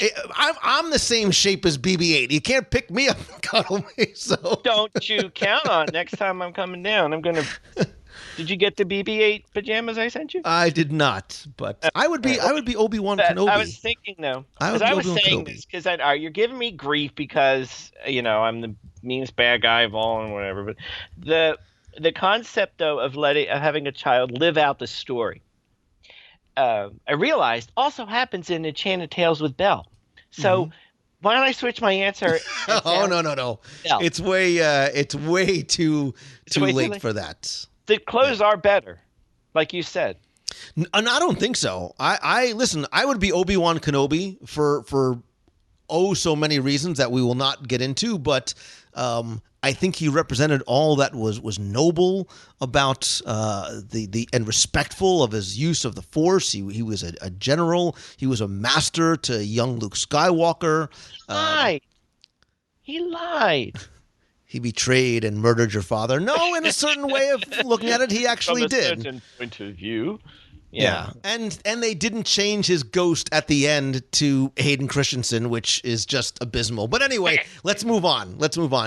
I'm the same shape as BB-8. You can't pick me up and cuddle me. So don't you count on next time I'm coming down. I'm gonna. Did you get the BB-8 pajamas I sent you? I did not, but I would be Obi-Wan Kenobi. I was thinking though, because I was saying this because you're giving me grief because I'm the meanest bad guy of all and whatever. But the concept though of having a child live out the story. I realized also happens in Enchanted Tales with Belle. So why don't I switch my answer? Oh no! Belle. It's way too late for that. The clothes are better, like you said. And I don't think so. I listen. I would be Obi-Wan Kenobi for so many reasons that we will not get into, but I think he represented all that was noble about the and respectful of his use of the Force. He was a general. He was a master to young Luke Skywalker. He lied. He betrayed and murdered your father. No, in a certain way of looking at it, he actually did. From a certain point of view. Yeah. And they didn't change his ghost at the end to Hayden Christensen, which is just abysmal. But anyway, let's move on.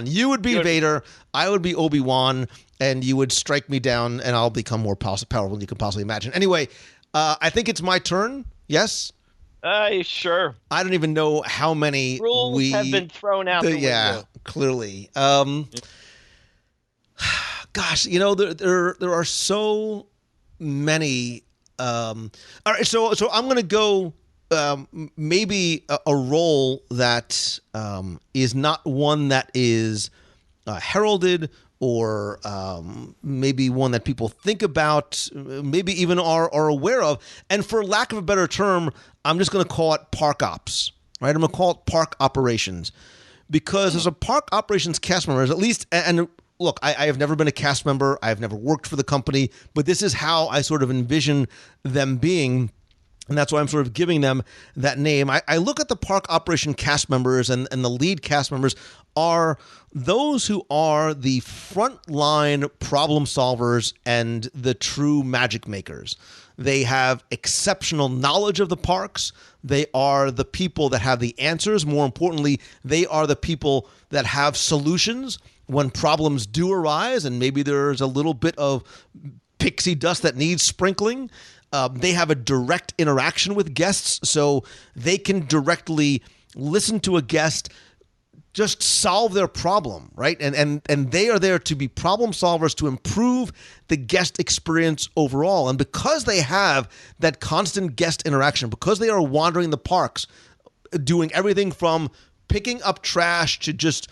You would be Vader, I would be Obi-Wan, and you would strike me down, and I'll become more powerful than you can possibly imagine. Anyway, I think it's my turn. Yes? Sure. I don't even know how many rules have been thrown out the window. Yeah, clearly. Gosh, there are so many All right, so I'm going to go maybe a role that is not one that is heralded or maybe one that people think about, maybe even are aware of. And for lack of a better term, I'm just going to call it park ops, right? I'm going to call it park operations. Because as a park operations cast member, at least, and look, I have never been a cast member. I've never worked for the company, but this is how I sort of envision them being. And that's why I'm sort of giving them that name. I look at the park operation cast members, and the lead cast members are those who are the frontline problem solvers and the true magic makers. They have exceptional knowledge of the parks. They are the people that have the answers. More importantly, they are the people that have solutions when problems do arise, and maybe there's a little bit of pixie dust that needs sprinkling. They have a direct interaction with guests, so they can directly listen to a guest, just solve their problem, right? And they are there to be problem solvers to improve the guest experience overall. And because they have that constant guest interaction, because they are wandering the parks, doing everything from picking up trash to just,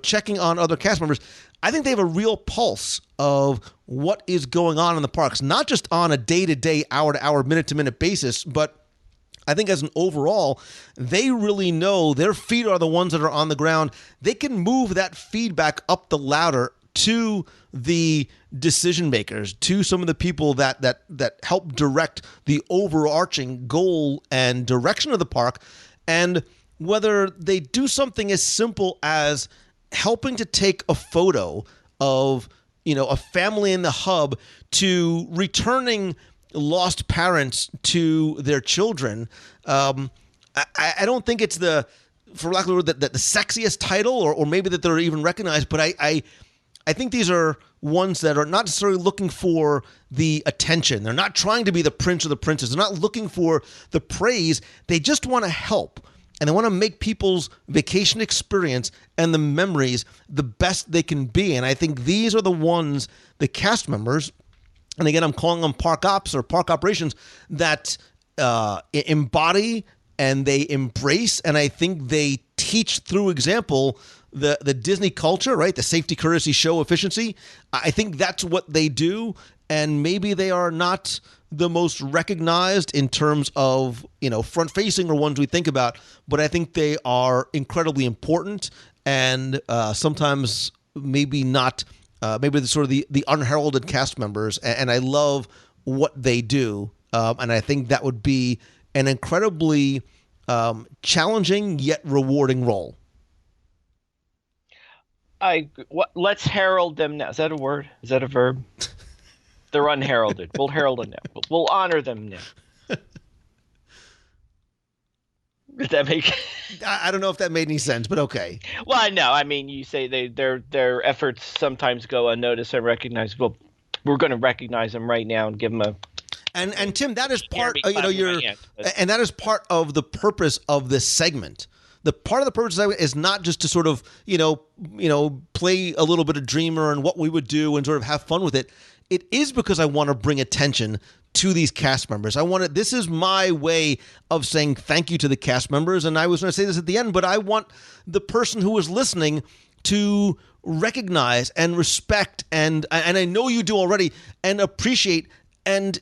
checking on other cast members, I think they have a real pulse of what is going on in the parks, not just on a day-to-day, hour-to-hour, minute-to-minute basis, but I think as an overall, they really know their feet are the ones that are on the ground. They can move that feedback up the ladder to the decision makers, to some of the people that help direct the overarching goal and direction of the park. And whether they do something as simple as helping to take a photo of, a family in the hub, to returning lost parents to their children. I don't think it's for lack of a word, the sexiest title, or maybe that they're even recognized, but I think these are ones that are not necessarily looking for the attention. They're not trying to be the prince or the princess. They're not looking for the praise. They just want to help. And they want to make people's vacation experience and the memories the best they can be. And I think these are the ones, the cast members, and again, I'm calling them park ops or park operations, that embody and they embrace, and I think they teach through example the Disney culture, right? The safety, courtesy, show, efficiency. I think that's what they do, and maybe they are not the most recognized in terms of, front-facing or ones we think about, but I think they are incredibly important, and sometimes maybe not, maybe the sort of the unheralded cast members, and I love what they do, and I think that would be an incredibly challenging yet rewarding role. Let's herald them now. Is that a word? Is that a verb? They're unheralded. We'll herald them now. We'll honor them now. Did that make? I don't know if that made any sense, but okay. Well, no. I mean, you say their efforts sometimes go unnoticed and recognized. Well, we're going to recognize them right now and give them a. And Tim, that is part. And that is part of the purpose of this segment. The part of the purpose of the segment is not just to sort of play a little bit of Dreamer and what we would do and sort of have fun with it. It is because I want to bring attention to these cast members. This is my way of saying thank you to the cast members. And I was going to say this at the end, but I want the person who is listening to recognize and respect, and I know you do already, and appreciate and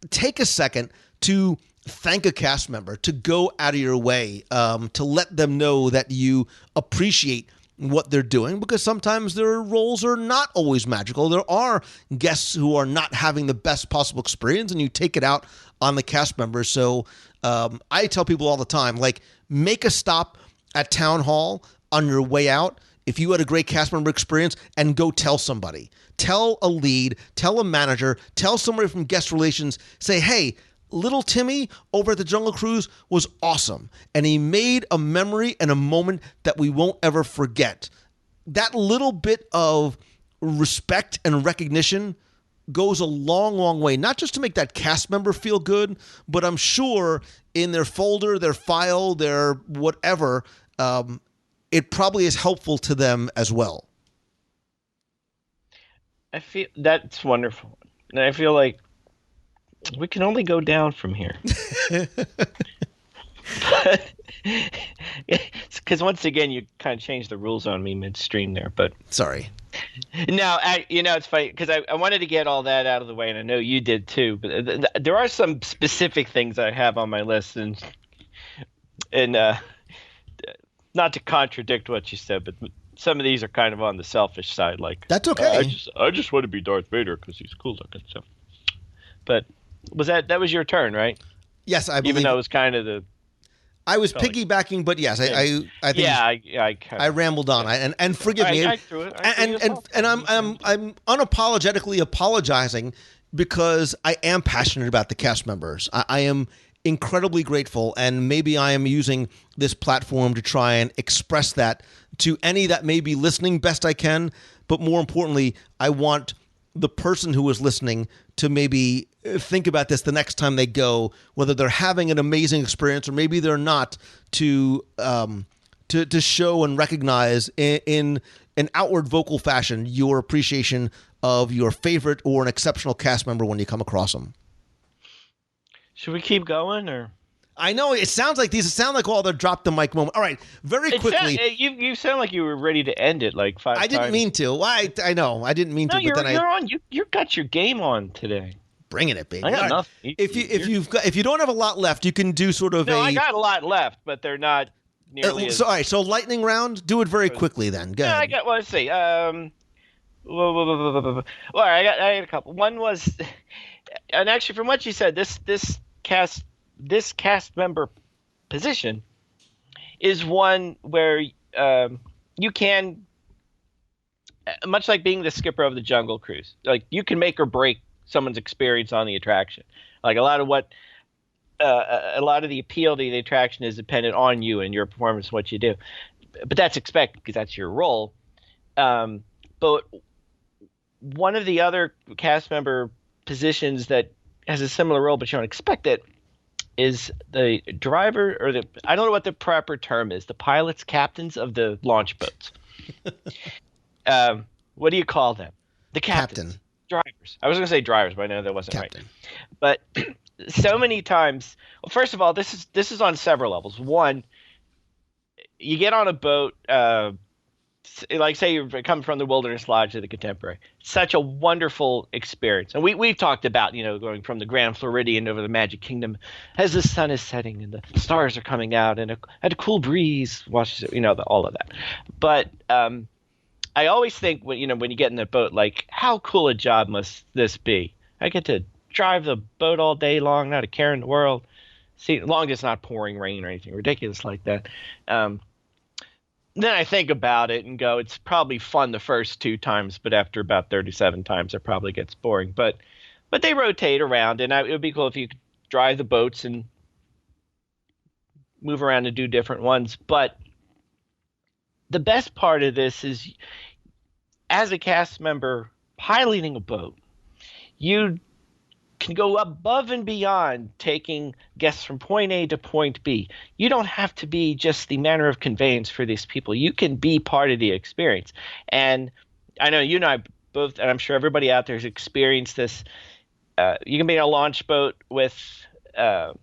take a second to thank a cast member, to go out of your way, to let them know that you appreciate what they're doing, because sometimes their roles are not always magical. There are guests who are not having the best possible experience, and you take it out on the cast members. So I tell people all the time, make a stop at Town Hall on your way out if you had a great cast member experience, and go tell somebody. Tell a lead, tell a manager, tell somebody from guest relations, say, hey, little Timmy over at the Jungle Cruise was awesome, and he made a memory and a moment that we won't ever forget. That little bit of respect and recognition goes a long, long way, not just to make that cast member feel good, but I'm sure in their folder, their file, their whatever, it probably is helpful to them as well. I feel that's wonderful. And I feel like We can only go down from here. Because once again, you kind of changed the rules on me midstream there. But Sorry. no, it's funny because I wanted to get all that out of the way, and I know you did too. But there are some specific things I have on my list, and not to contradict what you said, but some of these are kind of on the selfish side. Like That's okay. I just want to be Darth Vader because he's cool looking. So, but that was your turn, right? Yes, I believe. Even though it was kind of the. I was piggybacking, but yes, I think I rambled on. And forgive me. I threw it. And I'm unapologetically apologizing because I am passionate about the cast members. I am incredibly grateful, and maybe I am using this platform to try and express that to any that may be listening best I can. But more importantly, I want the person who is listening to maybe think about this the next time they go, whether they're having an amazing experience or maybe they're not, to show and recognize in an outward vocal fashion your appreciation of your favorite or an exceptional cast member when you come across them. Should we keep going, or? I know it sounds like these sound like all the drop the mic moment. All right, very quickly. You sound like you were ready to end it like 5 times. I didn't mean to. I know I didn't mean to. You're on. You got your game on today. Bringing it, baby. I got enough. If you don't have a lot left, you can do sort of I got a lot left, but they're not nearly. All right, so lightning round. Do it very quickly then. Go ahead. Let's see. Well, I got a couple. One was, and actually, from what you said, this cast member position is one where you can, much like being the skipper of the Jungle Cruise, like you can make or break someone's experience on the attraction. Like a lot of the appeal to the attraction is dependent on you and your performance, what you do. But that's expected because that's your role. But one of the other cast member positions that has a similar role, but you don't expect it, is the driver, or I don't know what the proper term is, the pilots, captains of the launch boats. What do you call them? The captains. Drivers. I was going to say drivers, but I know that wasn't Captain. Right. But so many times, well, first of all, this is on several levels. One, you get on a boat, like say you're coming from the Wilderness Lodge to the Contemporary. Such a wonderful experience. And we've talked about, going from the Grand Floridian over the Magic Kingdom as the sun is setting and the stars are coming out and a cool breeze washes it, all of that. But I always think when you get in the boat, like, how cool a job must this be? I get to drive the boat all day long, not a care in the world. See, as long as it's not pouring rain or anything ridiculous like that. Then I think about it and go, it's probably fun the first 2 times, but after about 37 times, it probably gets boring. But they rotate around, and it would be cool if you could drive the boats and move around and do different ones. But the best part of this is, as a cast member piloting a boat, you can go above and beyond taking guests from point A to point B. You don't have to be just the manner of conveyance for these people. You can be part of the experience. And I know you and I both, and I'm sure everybody out there has experienced this. You can be in a launch boat with a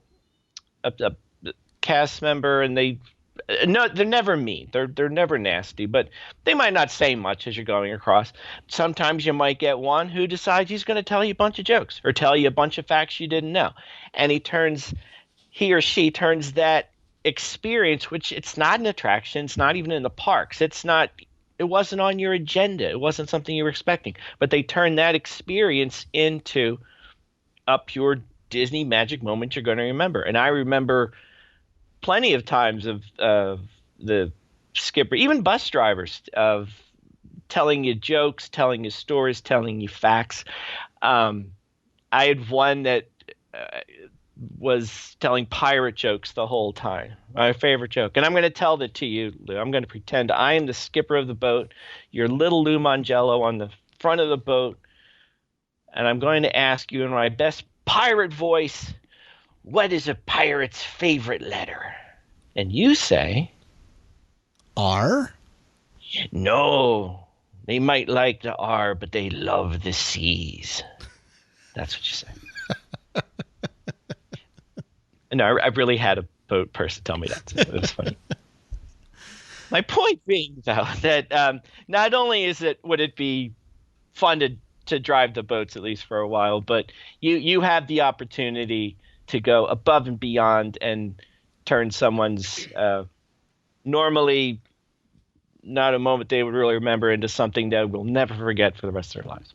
cast member, and they're never mean. They're never nasty, but they might not say much as you're going across. Sometimes you might get one who decides he's going to tell you a bunch of jokes or tell you a bunch of facts you didn't know. And he or she turns that experience, which it's not an attraction, it's not even in the parks. It wasn't on your agenda. It wasn't something you were expecting, but they turn that experience into a pure Disney magic moment you're going to remember. And I remember plenty of times of the skipper, even bus drivers, of telling you jokes, telling you stories, telling you facts. I had one that was telling pirate jokes the whole time. My favorite joke. And I'm going to tell that to you, Lou. I'm going to pretend I am the skipper of the boat. You're little Lou Mongello on the front of the boat. And I'm going to ask you in my best pirate voice, what is a pirate's favorite letter? And you say, R? No, they might like the R, but they love the C's. That's what you say. No, I really had a boat person tell me that. So it was funny. My point being, though, that not only would it be fun to drive the boats, at least for a while, but you have the opportunity to go above and beyond and turn someone's normally not a moment they would really remember into something that we'll never forget for the rest of their lives.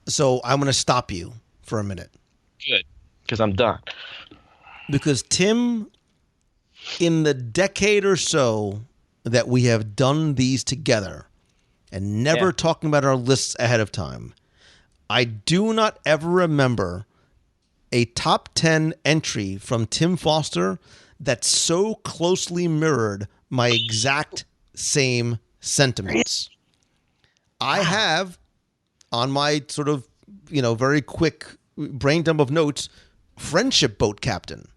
So I'm going to stop you for a minute. Good, because I'm done. Because Tim, in the decade or so that we have done these together and never talking about our lists ahead of time, I do not ever remember a top 10 entry from Tim Foster that so closely mirrored my exact same sentiments. I have on my sort of, very quick brain dump of notes, friendship boat captain.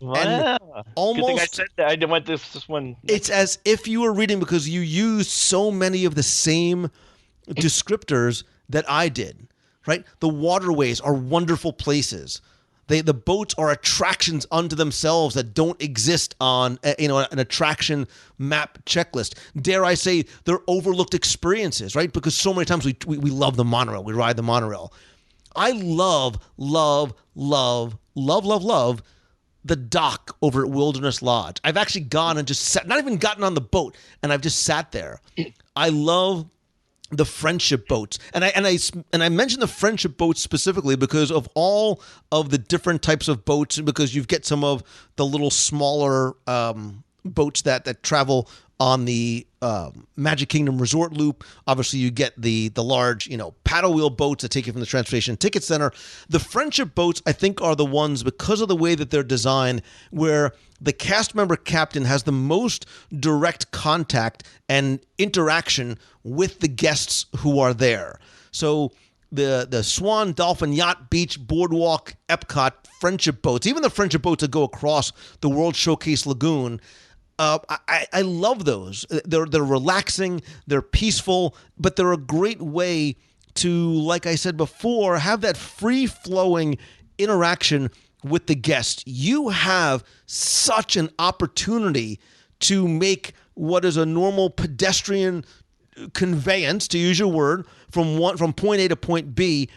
Wow. And almost, good thing I said that. I didn't want this one. It's as if you were reading because you used so many of the same descriptors that I did, right? The waterways are wonderful places. The boats are attractions unto themselves that don't exist on an attraction map checklist. Dare I say they're overlooked experiences, right? Because so many times we love the monorail. We ride the monorail. I love the dock over at Wilderness Lodge. I've actually gone and just sat, not even gotten on the boat, and I've just sat there. I love the friendship boats. And I mentioned the friendship boats specifically because of all of the different types of boats, because you get some of the little smaller boats that travel on the Magic Kingdom Resort Loop. Obviously, you get the large, paddle wheel boats that take you from the Transportation Ticket Center. The friendship boats, I think, are the ones, because of the way that they're designed, where the cast member captain has the most direct contact and interaction with the guests who are there. So the Swan, Dolphin, Yacht, Beach, Boardwalk, Epcot, friendship boats, even the friendship boats that go across the World Showcase Lagoon, I love those. They're relaxing, they're peaceful, but they're a great way to, like I said before, have that free-flowing interaction with the guest. You have such an opportunity to make what is a normal pedestrian conveyance, to use your word, from point A to point B,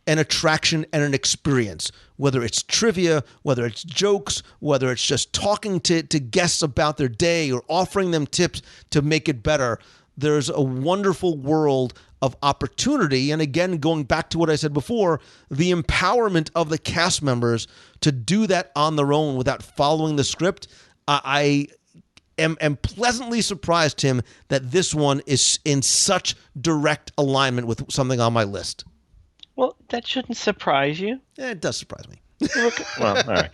an attraction and an experience, whether it's trivia, whether it's jokes, whether it's just talking to guests about their day or offering them tips to make it better. There's a wonderful world of opportunity. And again, going back to what I said before, the empowerment of the cast members to do that on their own without following the script. I am pleasantly surprised, Tim, that this one is in such direct alignment with something on my list. Well, that shouldn't surprise you. Yeah, it does surprise me. Well, all right.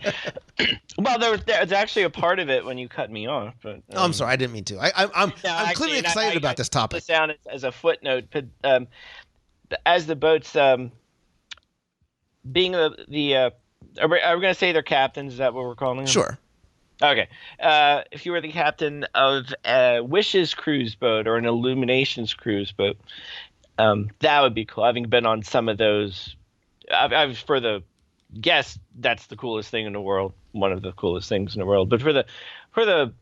Well, there's actually a part of it when you cut me off. But I'm sorry, I didn't mean to. I'm clearly excited about this topic. This down as a footnote, but as the boats, being are we going to say they're captains? Is that what we're calling them? Sure. Okay. If you were the captain of a Wishes cruise boat or an Illuminations cruise boat, that would be cool. Having been on some of those, I've for the guests, that's the coolest thing in the world. One of the coolest things in the world. But for the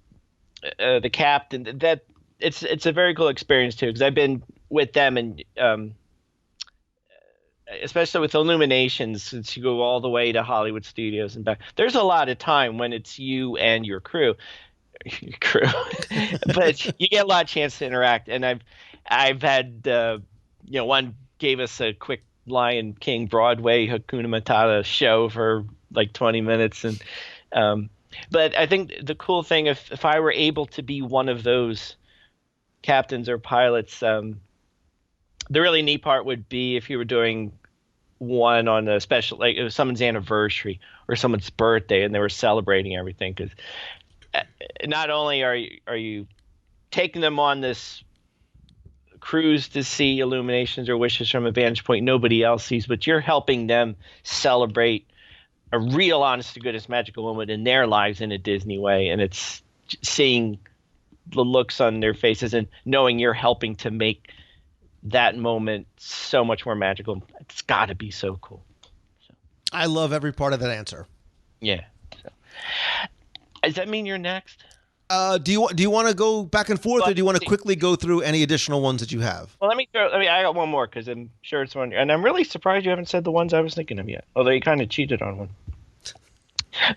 captain, that it's a very cool experience too, because I've been with them and especially with Illuminations, since you go all the way to Hollywood Studios and back. There's a lot of time when it's you and your crew, but you get a lot of chance to interact. And I've had one gave us a quick Lion King Broadway Hakuna Matata show for like 20 minutes, and but I think the cool thing, if I were able to be one of those captains or pilots, the really neat part would be if you were doing one on a special, like it was someone's anniversary or someone's birthday and they were celebrating everything, because not only are you taking them on this cruise to see Illuminations or Wishes from a vantage point nobody else sees, but you're helping them celebrate a real honest to goodness magical moment in their lives in a Disney way. And it's seeing the looks on their faces and knowing you're helping to make that moment so much more magical. It's got to be so cool. I love every part of that answer. Yeah. So. Does that mean you're next? Do you want to go back and forth, or do you want to quickly go through any additional ones that you have? Well, I got one more because I'm sure it's one, and I'm really surprised you haven't said the ones I was thinking of yet. Although you kind of cheated on one.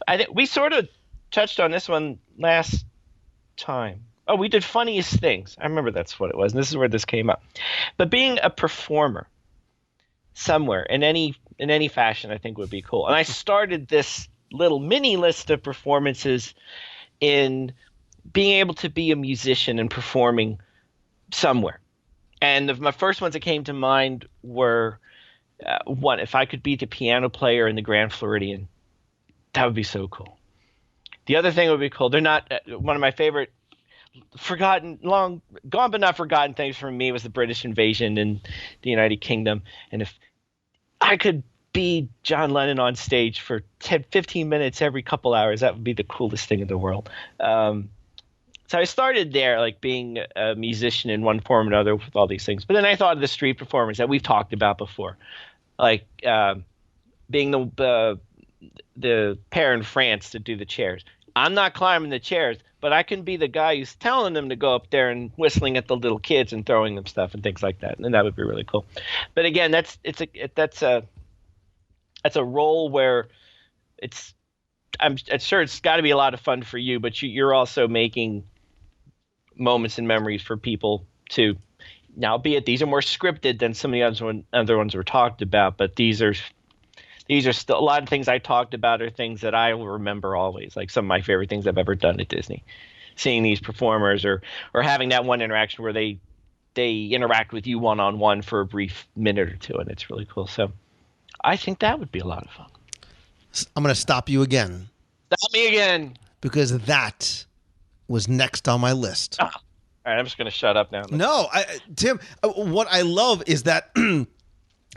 I think we sort of touched on this one last time. Oh, we did funniest things. I remember that's what it was, and this is where this came up. But being a performer somewhere in any fashion, I think would be cool. And I started this little mini list of performances in being able to be a musician and performing somewhere. And my first ones that came to mind were one, if I could be the piano player in the Grand Floridian, that would be so cool. The other thing would be cool. They're not one of my favorite long gone but not forgotten things for me was the British invasion in the United Kingdom. And if I could be John Lennon on stage for 10, 15 minutes every couple hours, that would be the coolest thing in the world. So I started there, like being a musician in one form or another with all these things. But then I thought of the street performers that we've talked about before, like being the pair in France to do the chairs. I'm not climbing the chairs, but I can be the guy who's telling them to go up there and whistling at the little kids and throwing them stuff and things like that. And that would be really cool. But again, that's a role where I'm sure it's got to be a lot of fun for you, but you're also making moments and memories for people too. Now, albeit these are more scripted than some of the other ones were talked about, but these are still a lot of things I talked about are things that I will remember always, like some of my favorite things I've ever done at Disney. Seeing these performers or having that one interaction where they interact with you one-on-one for a brief minute or two, and it's really cool. So I think that would be a lot of fun. I'm going to stop you again. Stop me again. Because that was next on my list. Oh. All right, I'm just going to shut up now. No, Tim, what I love is that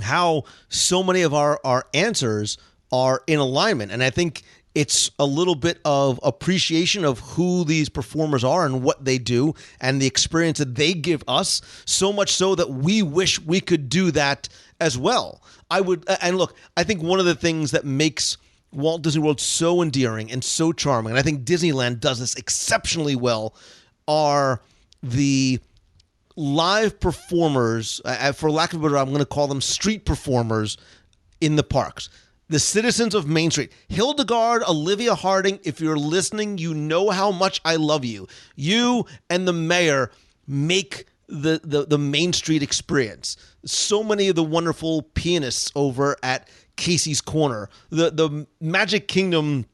how so many of our answers are in alignment. And I think it's a little bit of appreciation of who these performers are and what they do and the experience that they give us, so much so that we wish we could do that as well. And look, I think one of the things that makes Walt Disney World so endearing and so charming, and I think Disneyland does this exceptionally well, are the live performers, for lack of a better, I'm going to call them street performers in the parks. The citizens of Main Street. Hildegard, Olivia Harding, if you're listening, you know how much I love you. You and the mayor make the Main Street experience. So many of the wonderful pianists over at Casey's Corner, the Magic Kingdom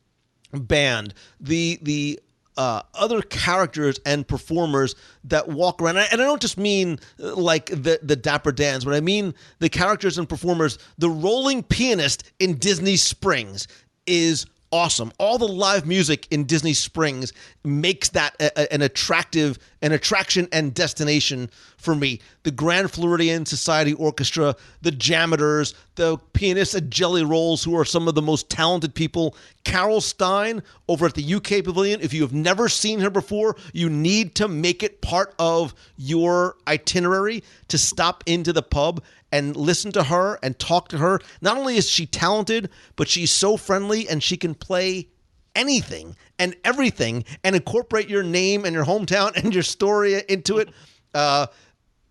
band, the other characters and performers that walk around. And I don't just mean like the Dapper Dans, but I mean the characters and performers. The rolling pianist in Disney Springs is awesome. All the live music in Disney Springs makes that an attraction and destination for me. The Grand Floridian Society Orchestra, the Jameters, the pianists at Jelly Rolls, who are some of the most talented people. Carol Stein over at the UK Pavilion. If you have never seen her before, you need to make it part of your itinerary to stop into the pub and listen to her and talk to her. Not only is she talented, but she's so friendly and she can play anything and everything and incorporate your name and your hometown and your story into it.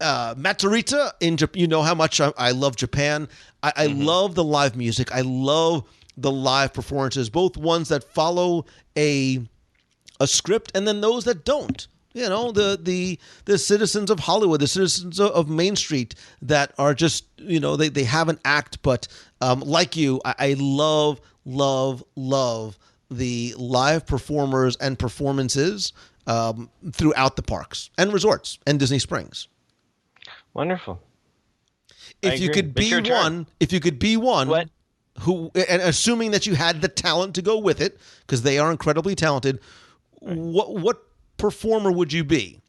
Matsuritsu, you know how much I love Japan. I love the live music. I love the live performances, both ones that follow a script and then those that don't. You know, the citizens of Hollywood, the citizens of Main Street that are just, you know, they have an act, but like you, I love the live performers and performances throughout the parks and resorts and Disney Springs. Wonderful. If you could be one, what? Who, and assuming that you had the talent to go with it, because they are incredibly talented, right. What performer would you be?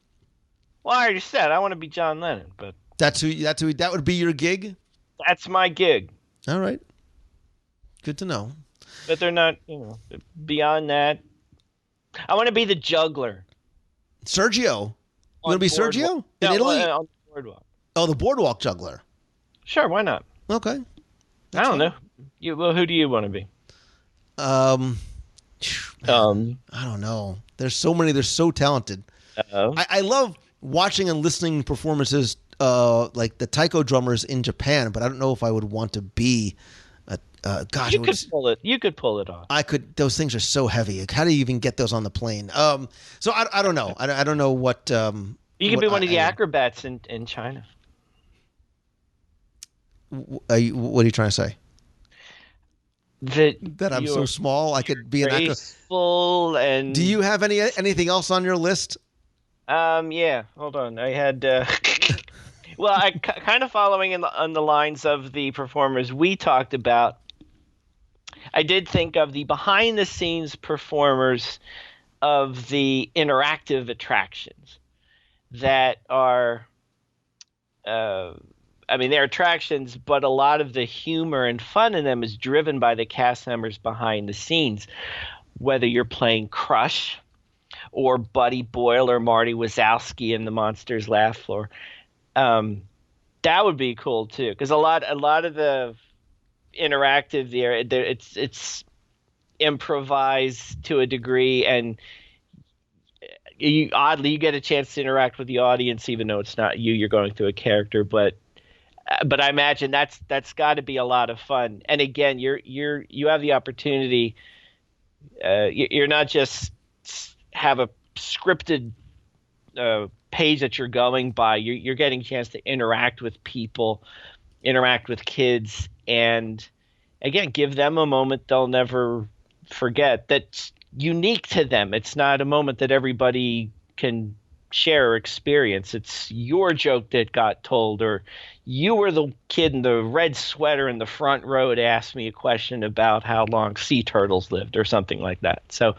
Well, I already said I want to be John Lennon, but that would be your gig. That's my gig. All right, good to know. But they're not, beyond that. I want to be the juggler. Sergio, you want to be Sergio in Italy? On the boardwalk. Oh, the boardwalk juggler. Sure, why not? Okay. I don't know. Who do you want to be? I don't know. There's so many. They're so talented. I love watching and listening performances like the taiko drummers in Japan, but I don't know if I would want to be gosh, you could pull it. You could pull it off. I could. Those things are so heavy. Like, how do you even get those on the plane? So I don't know. I don't know what. You could be one of the acrobats in China. What are you trying to say? That I'm so small, I could be an acrobat. Graceful and. Do you have anything else on your list? Yeah. Hold on. I had. Well, I kind of following on the lines of the performers we talked about. I did think of the behind-the-scenes performers of the interactive attractions that are, they're attractions, but a lot of the humor and fun in them is driven by the cast members behind the scenes, whether you're playing Crush or Buddy Boyle or Marty Wazowski in the Monsters Laugh Floor. That would be cool too, because a lot of the interactive there, it's improvised to a degree, and you get a chance to interact with the audience, even though it's not you. You're going through a character, but I imagine that's got to be a lot of fun. And again, you have the opportunity. You're not just have a scripted page that you're going by. You're getting a chance to interact with people, interact with kids, and again, give them a moment they'll never forget that's unique to them. It's not a moment that everybody can share or experience. It's your joke that got told, or you were the kid in the red sweater in the front row to ask me a question about how long sea turtles lived or something like that. So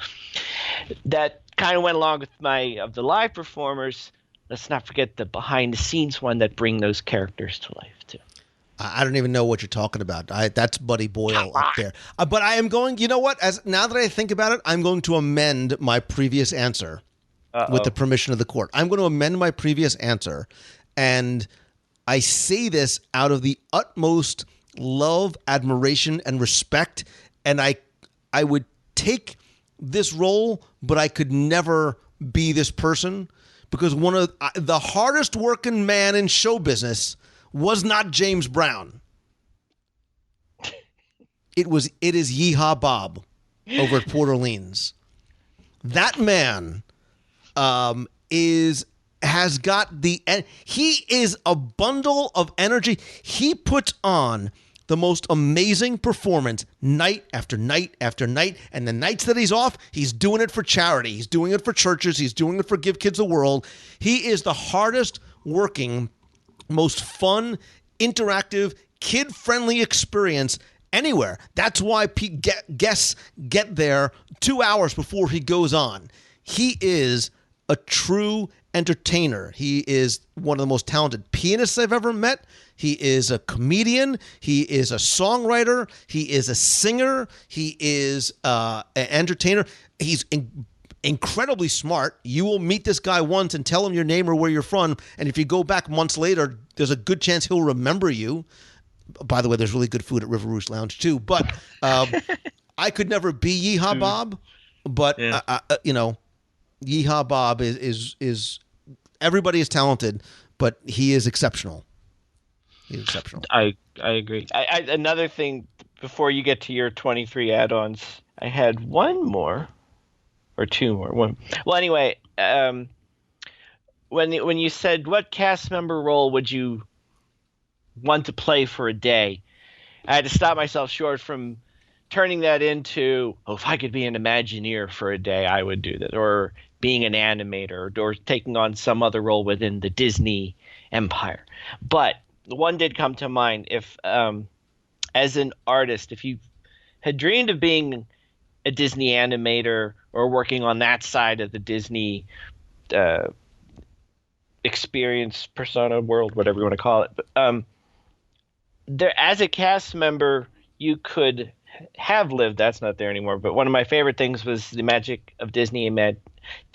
that kind of went along with the live performers. Let's not forget the behind the scenes one that bring those characters to life too. I don't even know what you're talking about. That's Buddy Boyle up there. But I am going, you know what? Now that I think about it, I'm going to amend my previous answer with the permission of the court. I'm going to amend my previous answer. And I say this out of the utmost love, admiration, and respect. And I would take this role, but I could never be this person, because one of the hardest working man in show business was not James Brown. It is Yeehaw Bob over at Port Orleans. That man he is a bundle of energy. He puts on the most amazing performance night after night after night. And the nights that he's off, he's doing it for charity. He's doing it for churches. He's doing it for Give Kids a World. He is the hardest working, most fun, interactive, kid-friendly experience anywhere. That's why guests get there 2 hours before he goes on. He is a true entertainer. He is one of the most talented pianists I've ever met. He is a comedian. He is a songwriter. He is a singer. He is an entertainer. He's incredibly smart. You will meet this guy once and tell him your name or where you're from, and if you go back months later, there's a good chance he'll remember you. By the way, there's really good food at River Rouge Lounge too. But I could never be Yeehaw Bob, but Yeehaw Bob is everybody is talented, but he is exceptional. He's exceptional. I agree. Another thing before you get to your 23 add-ons, I had one more. Or two more. One. Well, anyway, when you said what cast member role would you want to play for a day, I had to stop myself short from turning that into, if I could be an Imagineer for a day, I would do that, or being an animator, or taking on some other role within the Disney empire. But one did come to mind. If, as an artist, if you had dreamed of being a Disney animator or working on that side of the Disney experience, persona, world, whatever you want to call it. But there, as a cast member, you could have lived. That's not there anymore. But one of my favorite things was the Magic of Disney and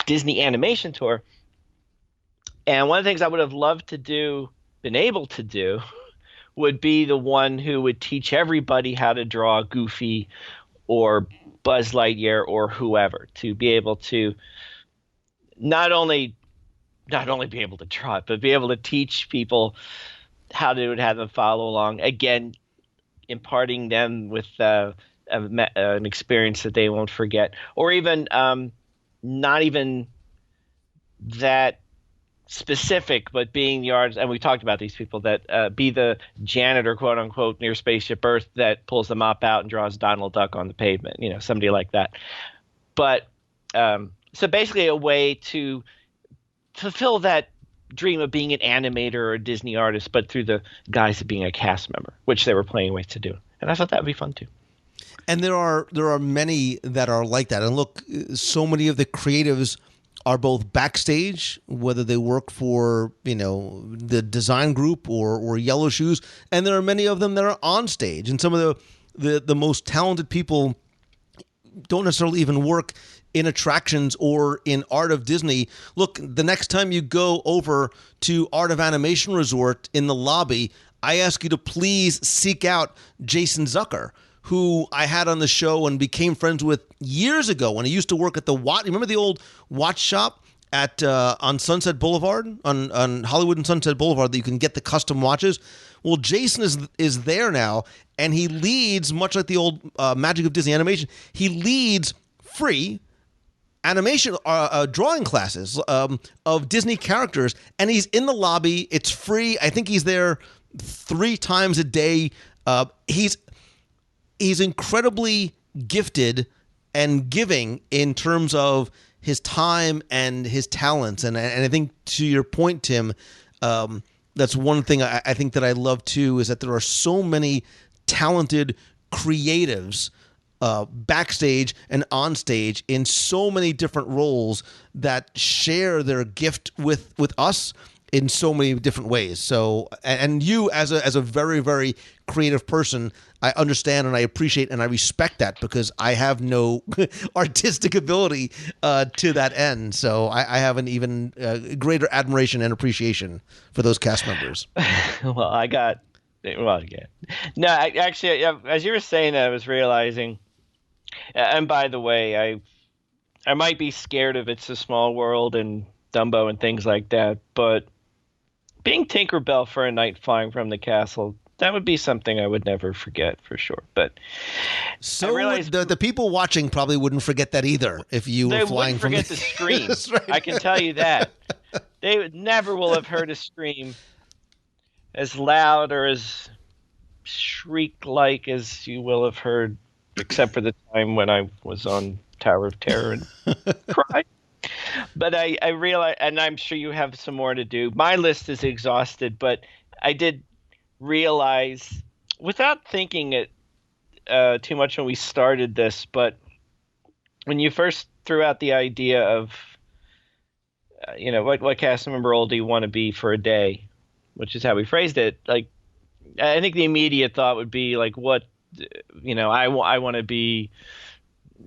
Disney Animation Tour. And one of the things I would have loved to do, been able to do, would be the one who would teach everybody how to draw Goofy or Buzz Lightyear or whoever, to be able to not only be able to draw it, but be able to teach people how to have them follow along. Again, imparting them with an experience that they won't forget, or even not even that specific, but being the artist. And we talked about these people that be the janitor, quote unquote, near Spaceship Earth that pulls the mop out and draws Donald Duck on the pavement. Somebody like that. But so basically, a way to fulfill that dream of being an animator or a Disney artist, but through the guise of being a cast member, which they were playing ways to do. And I thought that would be fun too. And there are many that are like that. And look, so many of the creatives are both backstage, whether they work for, the design group or Yellow Shoes, and there are many of them that are on stage. And some of the most talented people don't necessarily even work in attractions or in Art of Disney. Look, the next time you go over to Art of Animation Resort in the lobby, I ask you to please seek out Jason Zucker, who I had on the show and became friends with years ago when he used to work at the watch. Remember the old watch shop at on Sunset Boulevard, on Hollywood and Sunset Boulevard, that you can get the custom watches? Well, Jason is there now, and he leads, much like the old Magic of Disney Animation, he leads free animation drawing classes of Disney characters, and he's in the lobby. It's free. I think he's there 3 times a day. He's incredibly gifted and giving in terms of his time and his talents. And I think, to your point, Tim, that's one thing I think that I love too, is that there are so many talented creatives backstage and on stage in so many different roles that share their gift with us in so many different ways. So, and you as a very, very creative person, I understand and I appreciate and I respect that, because I have no artistic ability to that end. So I have an even greater admiration and appreciation for those cast members. Yeah. No, actually, as you were saying that, I was realizing, and by the way, I might be scared of It's a Small World and Dumbo and things like that, but being Tinkerbell for a night flying from the castle, that would be something I would never forget, for sure. But so I realized the people watching probably wouldn't forget that either if you were flying from the scream. Right. I can tell you that. They never will have heard a scream as loud or as shriek-like as you will have heard, except for the time when I was on Tower of Terror and cried. But I realize, and I'm sure you have some more to do. My list is exhausted, but I did realize, without thinking it too much when we started this, but when you first threw out the idea of, what cast member role do you want to be for a day, which is how we phrased it, like, I think the immediate thought would be like, what, I want to be,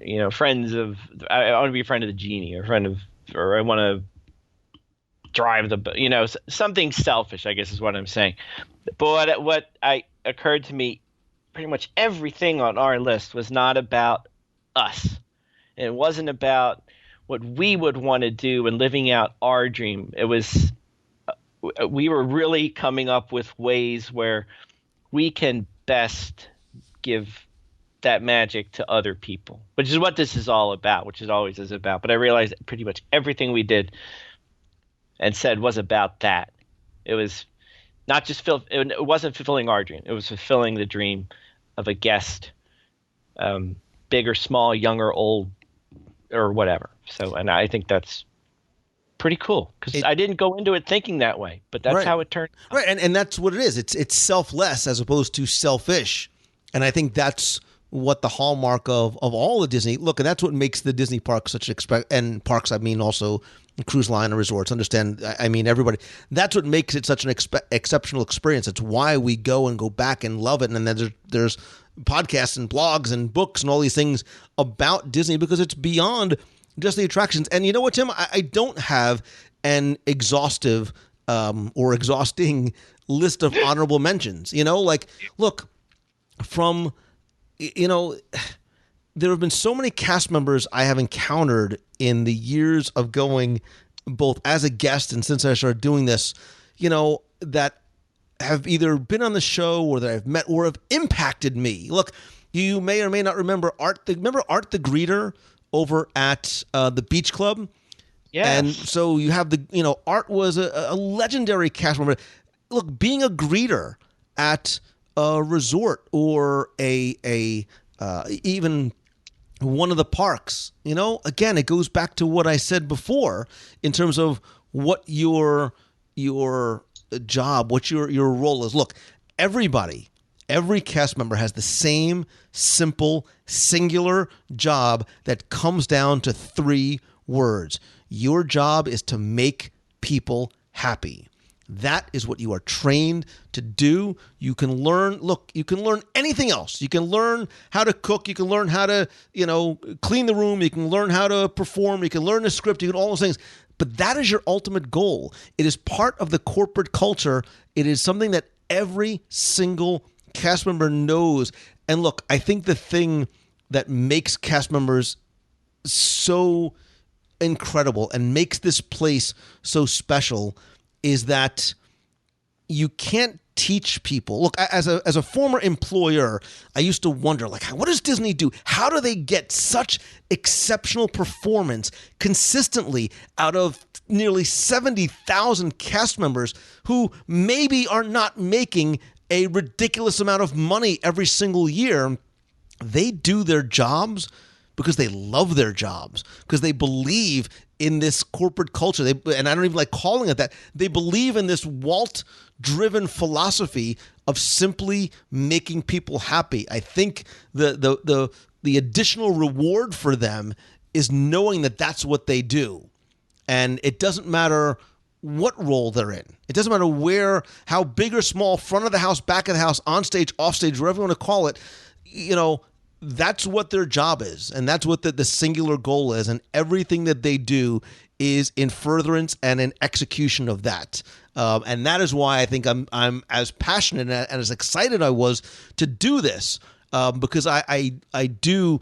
I want to be a friend of the genie, or I want to drive the, something selfish, I guess is what I'm saying. But what occurred to me, pretty much everything on our list was not about us. And it wasn't about what we would want to do and living out our dream. It was, we were really coming up with ways where we can best give that magic to other people, which is what this is all about, which it always is about. But I realized that pretty much everything we did and said was about that. It was not just it wasn't fulfilling our dream. It was fulfilling the dream of a guest, big or small, young or old, or whatever. So, and I think that's pretty cool, because I didn't go into it thinking that way, but that's how it turned out. Right, and that's what it is. It's selfless as opposed to selfish, and I think that's what the hallmark of all the Disney. Look, and that's what makes the Disney parks such and parks. I mean, also cruise line and resorts. Understand? I mean, everybody. That's what makes it such an exceptional experience. It's why we go back and love it. And then there's podcasts and blogs and books and all these things about Disney, because it's beyond just the attractions. And you know what, Tim? I don't have an exhaustive or exhausting list of honorable mentions. Look, from there have been so many cast members I have encountered in the years of going both as a guest and since I started doing this, that have either been on the show or that I've met or have impacted me. Look, you may or may not remember Art the greeter over at the Beach Club. Yes. And so you have Art was a legendary cast member. Look, being a greeter at a resort or even one of the parks, again, it goes back to what I said before in terms of what your job, what your role is. Look, every cast member has the same simple, singular job that comes down to 3 words. Your job is to make people happy. That is what you are trained to do. You can learn anything else. You can learn how to cook. You can learn how to, clean the room. You can learn how to perform. You can learn the script. You can all those things. But that is your ultimate goal. It is part of the corporate culture. It is something that every single cast member knows. And look, I think the thing that makes cast members so incredible and makes this place so special is that you can't teach people. Look, as a former employer, I used to wonder, what does Disney do? How do they get such exceptional performance consistently out of nearly 70,000 cast members who maybe are not making a ridiculous amount of money every single year? They do their jobs because they love their jobs, because they believe in this corporate culture. And I don't even like calling it that. They believe in this Walt-driven philosophy of simply making people happy. I think the additional reward for them is knowing that that's what they do. And it doesn't matter what role they're in. It doesn't matter how big or small, front of the house, back of the house, on stage, off stage, whatever you want to call it, that's what their job is, and that's what the singular goal is, and everything that they do is in furtherance and in execution of that. And that is why I think I'm as passionate and as excited I was to do this, because I do,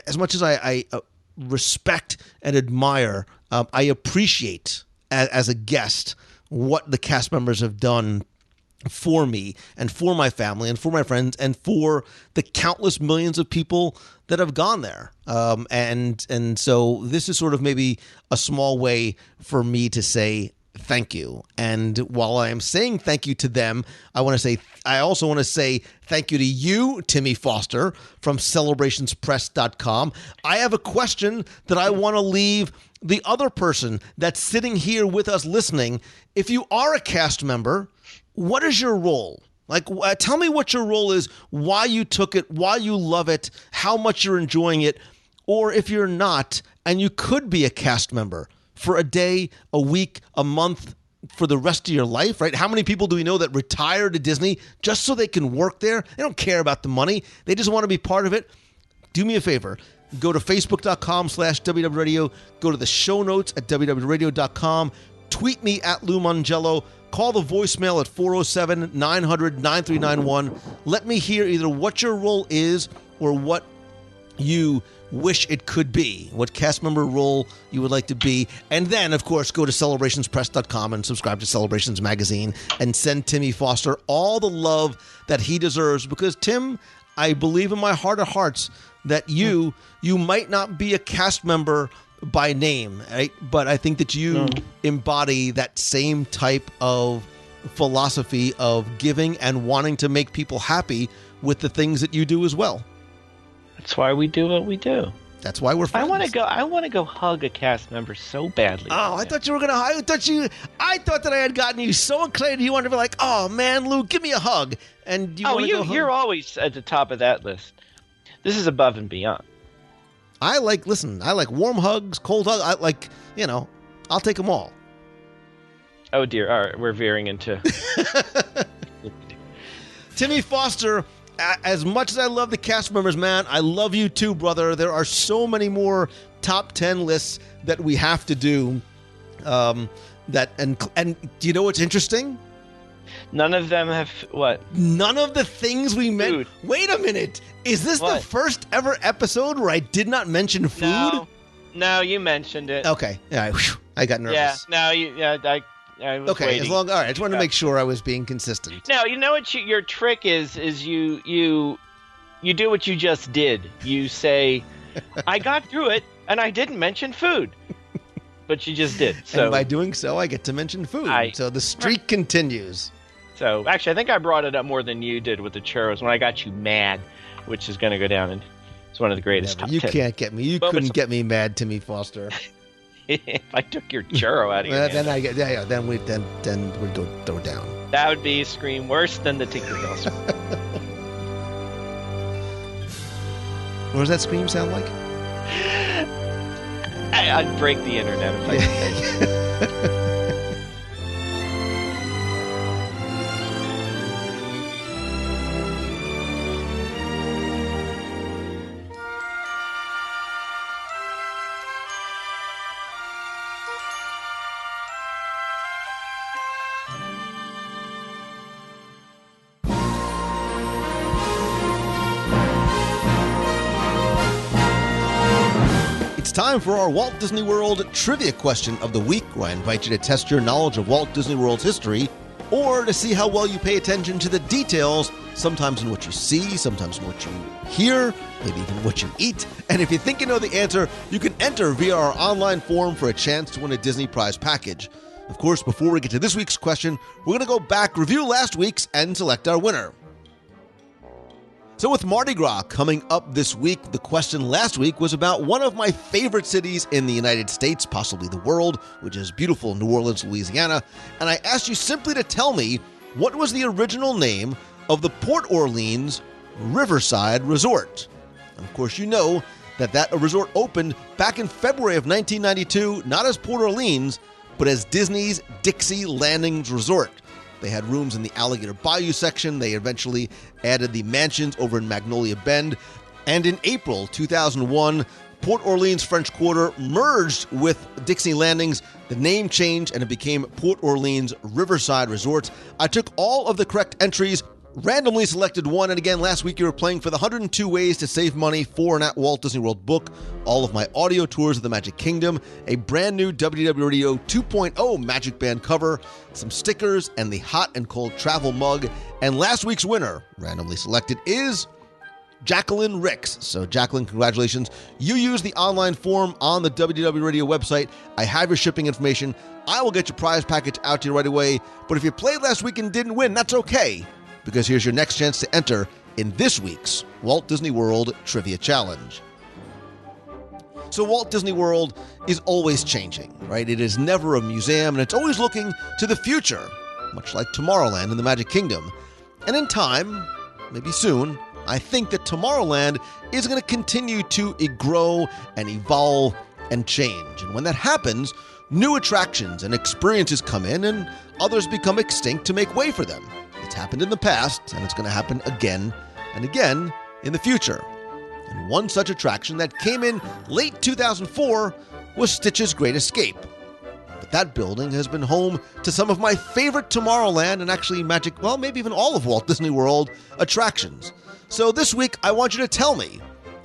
as much as I respect and admire, I appreciate as a guest what the cast members have done for me and for my family and for my friends and for the countless millions of people that have gone there. And so this is sort of maybe a small way for me to say thank you. And while I am saying thank you to them, I also want to say thank you to you, Timmy Foster from celebrationspress.com. I have a question that I want to leave the other person that's sitting here with us listening. If you are a cast member, what is your role? Tell me what your role is, why you took it, why you love it, how much you're enjoying it. Or if you're not, and you could be a cast member for a day, a week, a month, for the rest of your life, right? How many people do we know that retire to Disney just so they can work there? They don't care about the money. They just want to be part of it. Do me a favor. Go to facebook.com/WW Radio. Go to the show notes at www.radio.com. Tweet me at Lou Mongello. Call the voicemail at 407-900-9391. Let me hear either what your role is or what you wish it could be, what cast member role you would like to be. And then, of course, go to celebrationspress.com and subscribe to Celebrations Magazine and send Timmy Foster all the love that he deserves, because, Tim, I believe in my heart of hearts that you might not be a cast member by name, right? But I think that you embody that same type of philosophy of giving and wanting to make people happy with the things that you do as well. That's why we do what we do. That's why we're friends. I want to go hug a cast member so badly. Oh, I thought you were gonna. I thought that I had gotten you so excited. You wanted to be like, "Oh man, Lou, give me a hug." And you're always at the top of that list. This is above and beyond. I like warm hugs, cold hugs. I'll take them all. Oh dear! All right, we're veering into Timmy Foster. As much as I love the cast members, man, I love you too, brother. There are so many more top 10 lists that we have to do. And do you know what's interesting? None of them have what? None of the things we Food. Wait a minute. Is this What? the first ever episode where I did not mention food? No, you mentioned it. Okay. Yeah, I got nervous. Yeah. No, I was Okay. waiting. All right. I just wanted to make sure I was being consistent. No, you know what your trick is you do what you just did. You say, I got through it and I didn't mention food. But you just did. So And by doing so, I get to mention food. So the streak continues. So actually, I think I brought it up more than you did with the churros when I got you mad, which is going to go down and it's one of the greatest. Never. You top 10 can't get me. You couldn't get me mad, Timmy Foster. if I took your churro out of your Then hand. I get Then we go down. That would be a scream worse than the Tinkerbell. What does that scream sound like? I'd break the internet if I did. It's time for our Walt Disney World trivia question of the week, where I invite you to test your knowledge of Walt Disney World's history, or to see how well you pay attention to the details, sometimes in what you see, sometimes in what you hear, maybe even what you eat. And if you think you know the answer, you can enter via our online form for a chance to win a Disney prize package. Of course, before we get to this week's question, we're going to go back, review last week's, and select our winner. So with Mardi Gras coming up this week, the question last week was about one of my favorite cities in the United States, possibly the world, which is beautiful New Orleans, Louisiana. And I asked you simply to tell me what was the original name of the Port Orleans Riverside Resort. And of course, you know that resort opened back in February of 1992, not as Port Orleans, but as Disney's Dixie Landings Resort. They had rooms in the Alligator Bayou section. They eventually added the mansions over in Magnolia Bend. And in April 2001, Port Orleans French Quarter merged with Dixie Landings. The name changed and it became Port Orleans Riverside Resort. I took all of the correct entries, randomly selected one, and again, last week you were playing for the 102 Ways to Save Money for an Walt Disney World book, all of my audio tours of the Magic Kingdom, a brand new WDW Radio 2.0 Magic Band cover, some stickers, and the hot and cold travel mug. And last week's winner, randomly selected, is Jacqueline Ricks. So Jacqueline, congratulations. You used the online form on the WDW Radio website. I have your shipping information. I will get your prize package out to you right away. But if you played last week and didn't win, that's okay, because here's your next chance to enter in this week's Walt Disney World Trivia Challenge. So Walt Disney World is always changing, right? It is never a museum, and it's always looking to the future, much like Tomorrowland in the Magic Kingdom. And in time, maybe soon, I think that Tomorrowland is going to continue to grow and evolve and change. And when that happens, new attractions and experiences come in, and others become extinct to make way for them. It's happened in the past, and it's going to happen again and again in the future. And one such attraction that came in late 2004 was Stitch's Great Escape. But that building has been home to some of my favorite Tomorrowland and actually Magic, well, maybe even all of Walt Disney World attractions. So this week, I want you to tell me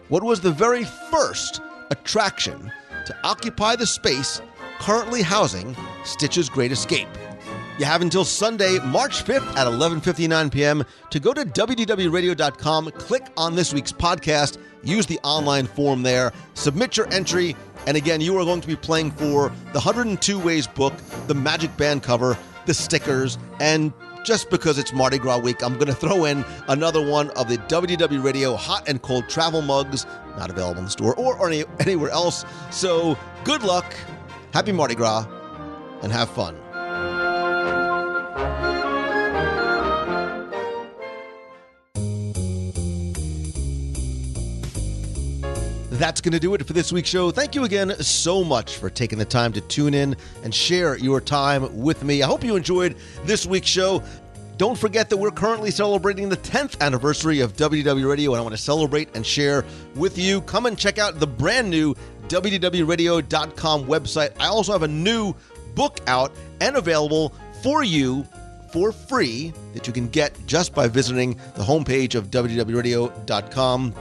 what was the very first attraction to occupy the space currently housing Stitch's Great Escape. You have until Sunday, March 5th at 11:59 p.m. to go to WDWRadio.com, click on this week's podcast, use the online form there, submit your entry, and again, you are going to be playing for the 102 Ways book, the Magic Band cover, the stickers, and just because it's Mardi Gras week, I'm going to throw in another one of the WDW Radio hot and cold travel mugs, not available in the store or anywhere else. So good luck, happy Mardi Gras, and have fun. That's going to do it for this week's show. Thank you again so much for taking the time to tune in and share your time with me. I hope you enjoyed this week's show. Don't forget that we're currently celebrating the 10th anniversary of WDW Radio, and I want to celebrate and share with you. Come and check out the brand new WDWRadio.com website. I also have a new book out and available for you for free that you can get just by visiting the homepage of WDWRadio.com.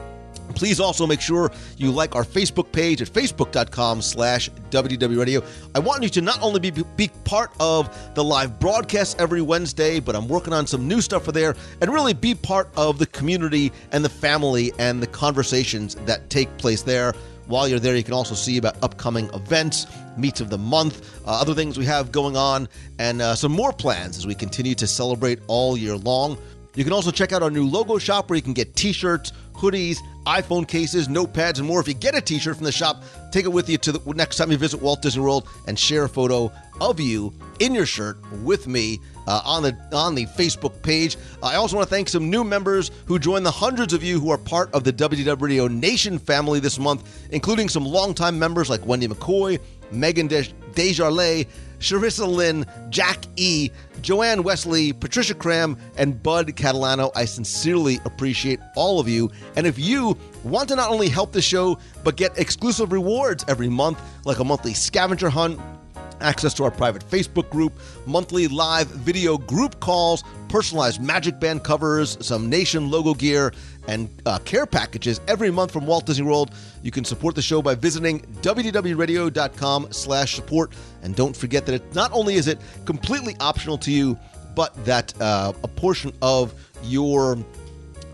Please also make sure you like our Facebook page at facebook.com/WDWRadio. I want you to not only be part of the live broadcast every Wednesday, but I'm working on some new stuff for there, and really be part of the community and the family and the conversations that take place there. While you're there, you can also see about upcoming events, meets of the month, other things we have going on, and some more plans as we continue to celebrate all year long. You can also check out our new logo shop where you can get t-shirts, hoodies, iPhone cases, notepads, and more. If you get a t-shirt from the shop, take it with you to the next time you visit Walt Disney World and share a photo of you in your shirt with me on the Facebook page. I also want to thank some new members who joined the hundreds of you who are part of the WDW Radio Nation family this month, including some longtime members like Wendy McCoy, Megan Desjardins, Charissa Lynn, Jack E., Joanne Wesley, Patricia Cram, and Bud Catalano. I sincerely appreciate all of you. And if you want to not only help the show, but get exclusive rewards every month, like a monthly scavenger hunt, access to our private Facebook group, monthly live video group calls, personalized Magic Band covers, some Nation logo gear, and care packages every month from Walt Disney World. You can support the show by visiting WDWRadio.com/support. And don't forget that it not only is it completely optional to you, but that a portion of your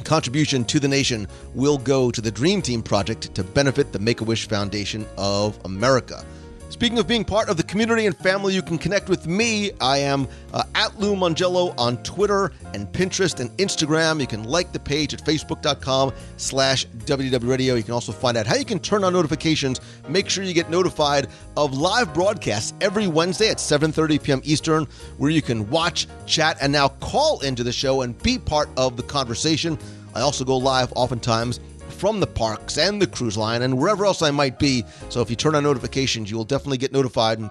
contribution to the nation will go to the Dream Team Project to benefit the Make-A-Wish Foundation of America. Speaking of being part of the community and family, you can connect with me. I am at Lou Mongello on Twitter and Pinterest and Instagram. You can like the page at facebook.com/WDWRadio. You can also find out how you can turn on notifications. Make sure you get notified of live broadcasts every Wednesday at 7:30 p.m. Eastern, where you can watch, chat, and now call into the show and be part of the conversation. I also go live oftentimes from the parks and the cruise line and wherever else I might be. So if you turn on notifications, you will definitely get notified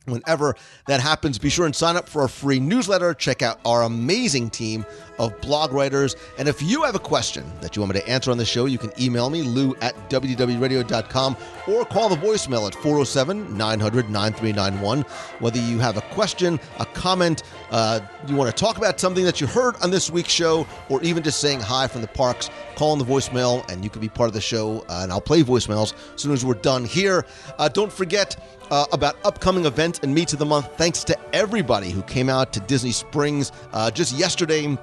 whenever that happens. Be sure and sign up for our free newsletter. Check out our amazing team of blog writers. And if you have a question that you want me to answer on the show, you can email me, lou@wdwradio.com, or call the voicemail at 407-900-9391. Whether you have a question, a comment, you want to talk about something that you heard on this week's show, or even just saying hi from the parks, call on the voicemail and you can be part of the show, and I'll play voicemails as soon as we're done here. Don't forget about upcoming events and meets of the month. Thanks to everybody who came out to Disney Springs just yesterday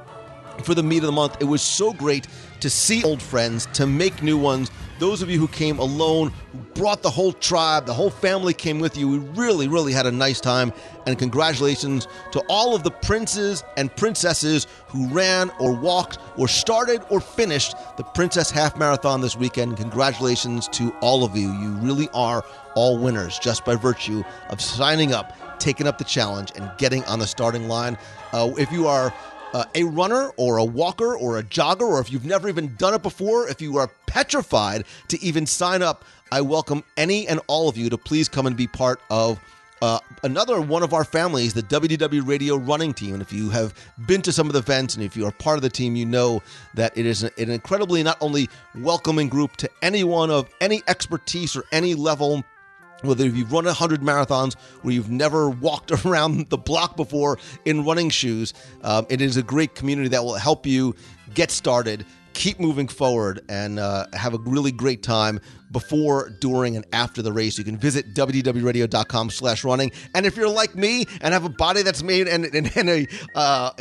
for the meet of the month. It was so great to see old friends, to make new ones. Those of you who came alone, brought the whole tribe, the whole family came with you. We really, really had a nice time. And congratulations to all of the princes and princesses who ran or walked or started or finished the Princess Half Marathon this weekend. Congratulations to all of you. You really are all winners just by virtue of signing up, taking up the challenge, and getting on the starting line. If you are a runner or a walker or a jogger, or if you've never even done it before, if you are petrified to even sign up, I welcome any and all of you to please come and be part of another one of our families, the WDW Radio running team. And if you have been to some of the events and if you are part of the team, you know that it is an incredibly not only welcoming group to anyone of any expertise or any level, whether you've run 100 marathons or you've never walked around the block before in running shoes. It is a great community that will help you get started, keep moving forward, and have a really great time before, during, and after the race. You can visit WDWRadio.com/running. And if you're like me and have a body that's made and a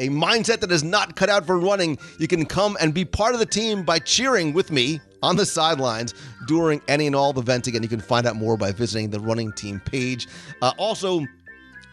mindset that is not cut out for running, you can come and be part of the team by cheering with me on the sidelines during any and all the events. Again, you can find out more by visiting the running team page. Also,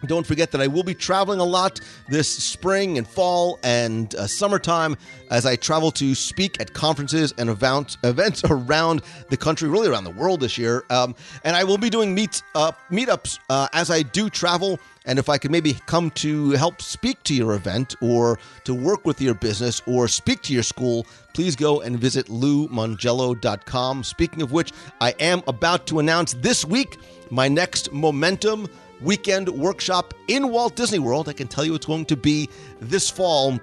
don't forget that I will be traveling a lot this spring and fall and summertime as I travel to speak at conferences and events around the country, really around the world this year. And I will be doing meetups as I do travel. And if I could maybe come to help speak to your event or to work with your business or speak to your school, please go and visit LouMongello.com. Speaking of which, I am about to announce this week my next Momentum weekend workshop in Walt Disney World. I can tell you it's going to be this fall.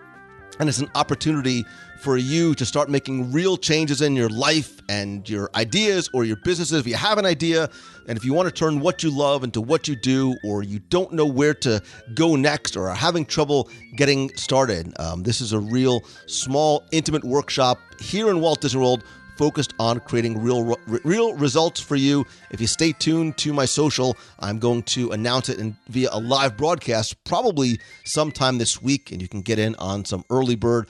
And it's an opportunity for you to start making real changes in your life and your ideas or your businesses. If you have an idea and if you want to turn what you love into what you do, or you don't know where to go next or are having trouble getting started, this is a real small, intimate workshop here in Walt Disney World focused on creating real results for you. If you stay tuned to my social, I'm going to announce it via a live broadcast probably sometime this week, and you can get in on some early bird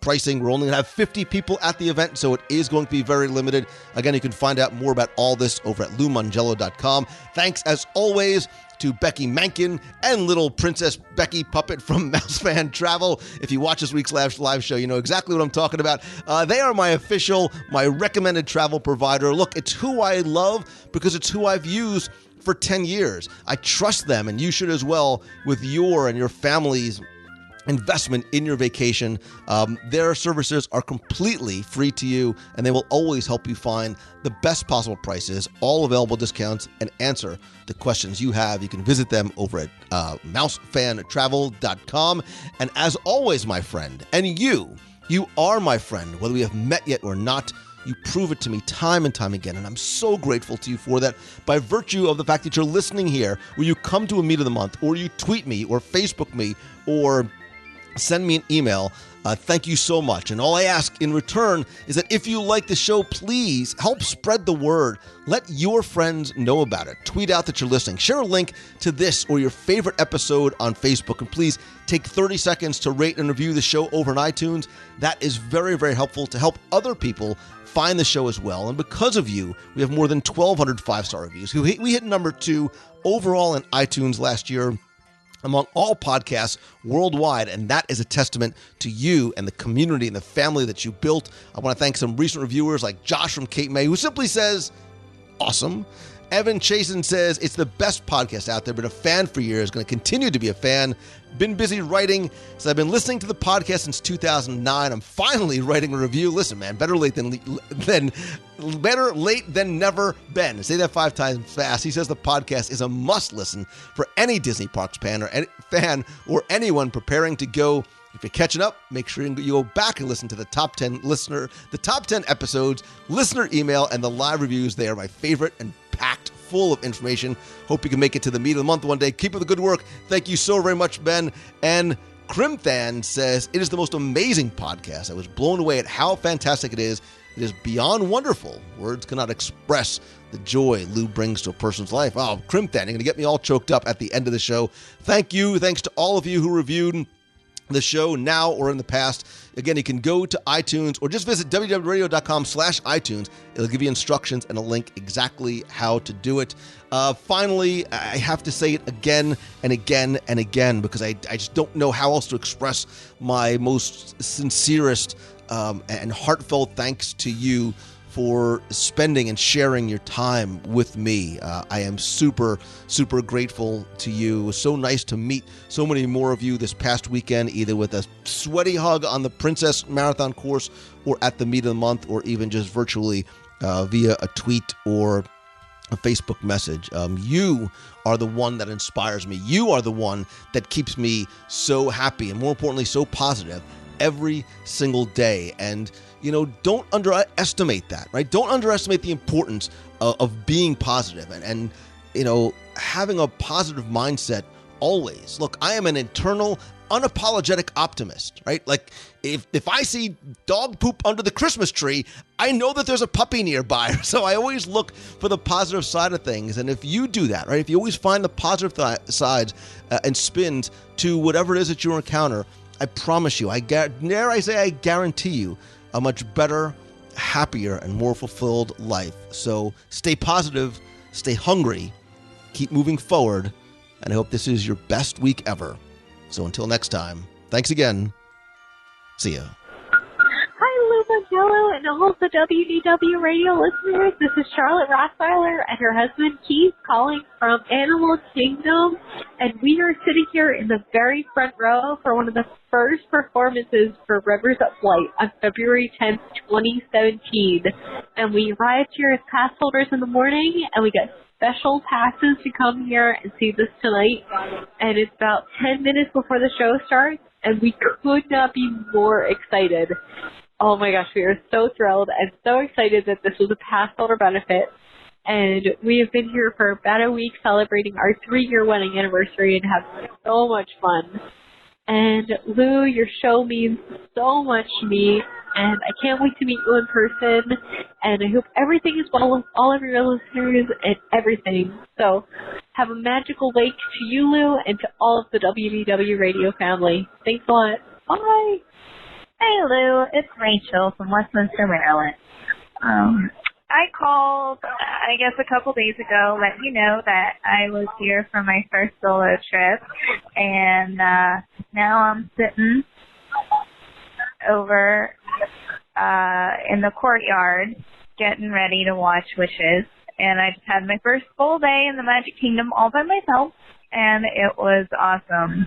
pricing. We're only going to have 50 people at the event, so it is going to be very limited. Again, you can find out more about all this over at LouMangello.com. Thanks, as always, to Becky Mankin and little Princess Becky Puppet from Mousefan Travel. If you watch this week's live show, you know exactly what I'm talking about. They are my recommended travel provider. Look, it's who I love because it's who I've used for 10 years. I trust them, and you should as well with your and your family's investment in your vacation. Their services are completely free to you, and they will always help you find the best possible prices, all available discounts, and answer the questions you have. You can visit them over at mousefantravel.com. And as always, my friend, and you are my friend, whether we have met yet or not. You prove it to me time and time again, and I'm so grateful to you for that. By virtue of the fact that you're listening here, where you come to a meet of the month, or you tweet me, or Facebook me, or send me an email, thank you so much. And all I ask in return is that if you like the show, please help spread the word. Let your friends know about it. Tweet out that you're listening. Share a link to this or your favorite episode on Facebook. And please take 30 seconds to rate and review the show over on iTunes. That is very, very helpful to help other people find the show as well. And because of you, we have more than 1,200 5-star reviews. We hit number 2 overall in iTunes last year among all podcasts worldwide, and that is a testament to you and the community and the family that you built. I want to thank some recent reviewers like Josh from Cape May, who simply says, awesome. Evan Chasen says, it's the best podcast out there, been a fan for years, going to continue to be a fan. Been busy writing, so I've been listening to the podcast since 2009. I'm finally writing a review. Listen, man, better late than never been. Say that 5 times fast. He says the podcast is a must listen for any Disney Parks fan or anyone preparing to go. If you're catching up, make sure you go back and listen to the top 10 episodes, listener email, and the live reviews. They are my favorite and packed full of information. Hope you can make it to the meet of the month one day. Keep up the good work. Thank you so very much, Ben. And Crimthan says, it is the most amazing podcast. I was blown away at how fantastic it is. It is beyond wonderful. Words cannot express the joy Lou brings to a person's life. Oh, Crimthan, you're going to get me all choked up at the end of the show. Thank you. Thanks to all of you who reviewed the show now or in the past. Again, you can go to iTunes or just visit www.radio.com/iTunes. It'll give you instructions and a link exactly how to do it. Finally, I have to say it again and again and again because I just don't know how else to express my most sincerest and heartfelt thanks to you for spending and sharing your time with me. I am super, super grateful to you. It was so nice to meet so many more of you this past weekend, either with a sweaty hug on the Princess Marathon course or at the meet of the month, or even just virtually via a tweet or a Facebook message. You are the one that inspires me. You are the one that keeps me so happy and, more importantly, so positive every single day. And don't underestimate that, right? Don't underestimate the importance of being positive and having a positive mindset always. Look, I am an internal, unapologetic optimist, right? Like if I see dog poop under the Christmas tree, I know that there's a puppy nearby. So I always look for the positive side of things. And if you do that, right? If you always find the positive sides and spins to whatever it is that you encounter, I promise you, I guarantee you, a much better, happier, and more fulfilled life. So stay positive, stay hungry, keep moving forward, and I hope this is your best week ever. So until next time, thanks again. See ya. Hi, Lou Mangello and all the WDW radio listeners. This is Charlotte Rottweiler and her husband Keith calling from Animal Kingdom, and we are sitting here in the very front row for one of the first performances for Rivers of Light on February 10th, 2017. And we arrived here as pass holders in the morning, and we got special passes to come here and see this tonight. And it's about 10 minutes before the show starts, and we could not be more excited. Oh my gosh, we are so thrilled and so excited that this was a pass holder benefit. And we have been here for about a week celebrating our 3-year wedding anniversary and having so much fun. And Lou, your show means so much to me, and I can't wait to meet you in person. And I hope everything is well with all of your listeners and everything. So have a magical wake to you, Lou, and to all of the WDW radio family. Thanks a lot. Bye. Hey, Lou. It's Rachel from Westminster, Maryland. I called, I guess, a couple days ago, let you know that I was here for my first solo trip, and now I'm sitting over in the courtyard getting ready to watch Wishes, and I just had my first full day in the Magic Kingdom all by myself, and it was awesome.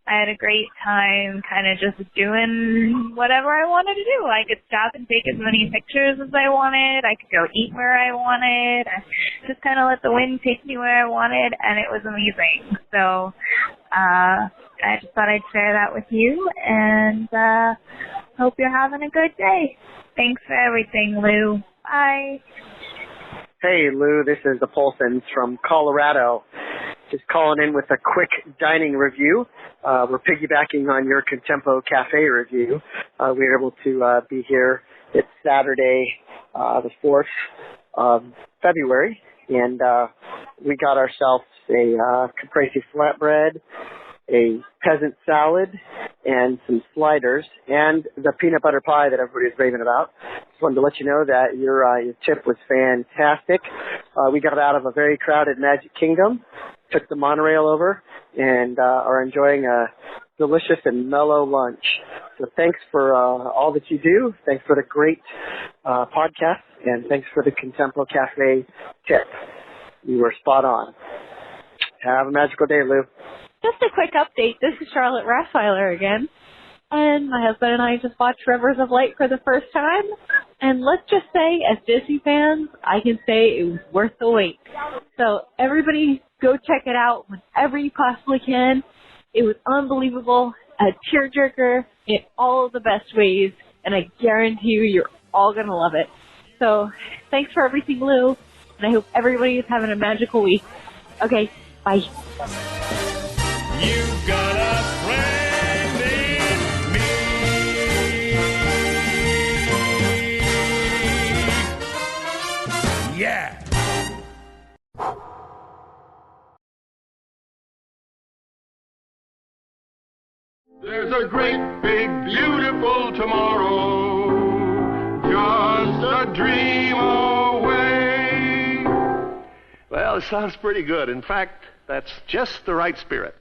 I had a great time kind of just doing whatever I wanted to do. I could stop and take as many pictures as I wanted. I could go eat where I wanted. I just kind of let the wind take me where I wanted, and it was amazing. So I just thought I'd share that with you, and hope you're having a good day. Thanks for everything, Lou. Bye. Hey, Lou, this is the Polsons from Colorado. Just calling in with a quick dining review. We're piggybacking on your Contempo Cafe review. We were able to be here. It's Saturday, the 4th of February, and we got ourselves a caprese flatbread, a peasant salad, and some sliders, and the peanut butter pie that everybody's raving about. Just wanted to let you know that your tip was fantastic. We got out of a very crowded Magic Kingdom, took the monorail over, and are enjoying a delicious and mellow lunch. So thanks for all that you do. Thanks for the great podcast, and thanks for the Contempo Cafe tip. You were spot on. Have a magical day, Lou. Just a quick update. This is Charlotte Rassweiler again. And my husband and I just watched Rivers of Light for the first time. And let's just say, as Disney fans, I can say it was worth the wait. So everybody go check it out whenever you possibly can. It was unbelievable, a tearjerker in all of the best ways. And I guarantee you're all going to love it. So thanks for everything, Lou. And I hope everybody is having a magical week. Okay, bye. You've got a friend in me. Yeah. There's a great, big, beautiful tomorrow, just a dream away. Well, it sounds pretty good. In fact, that's just the right spirit.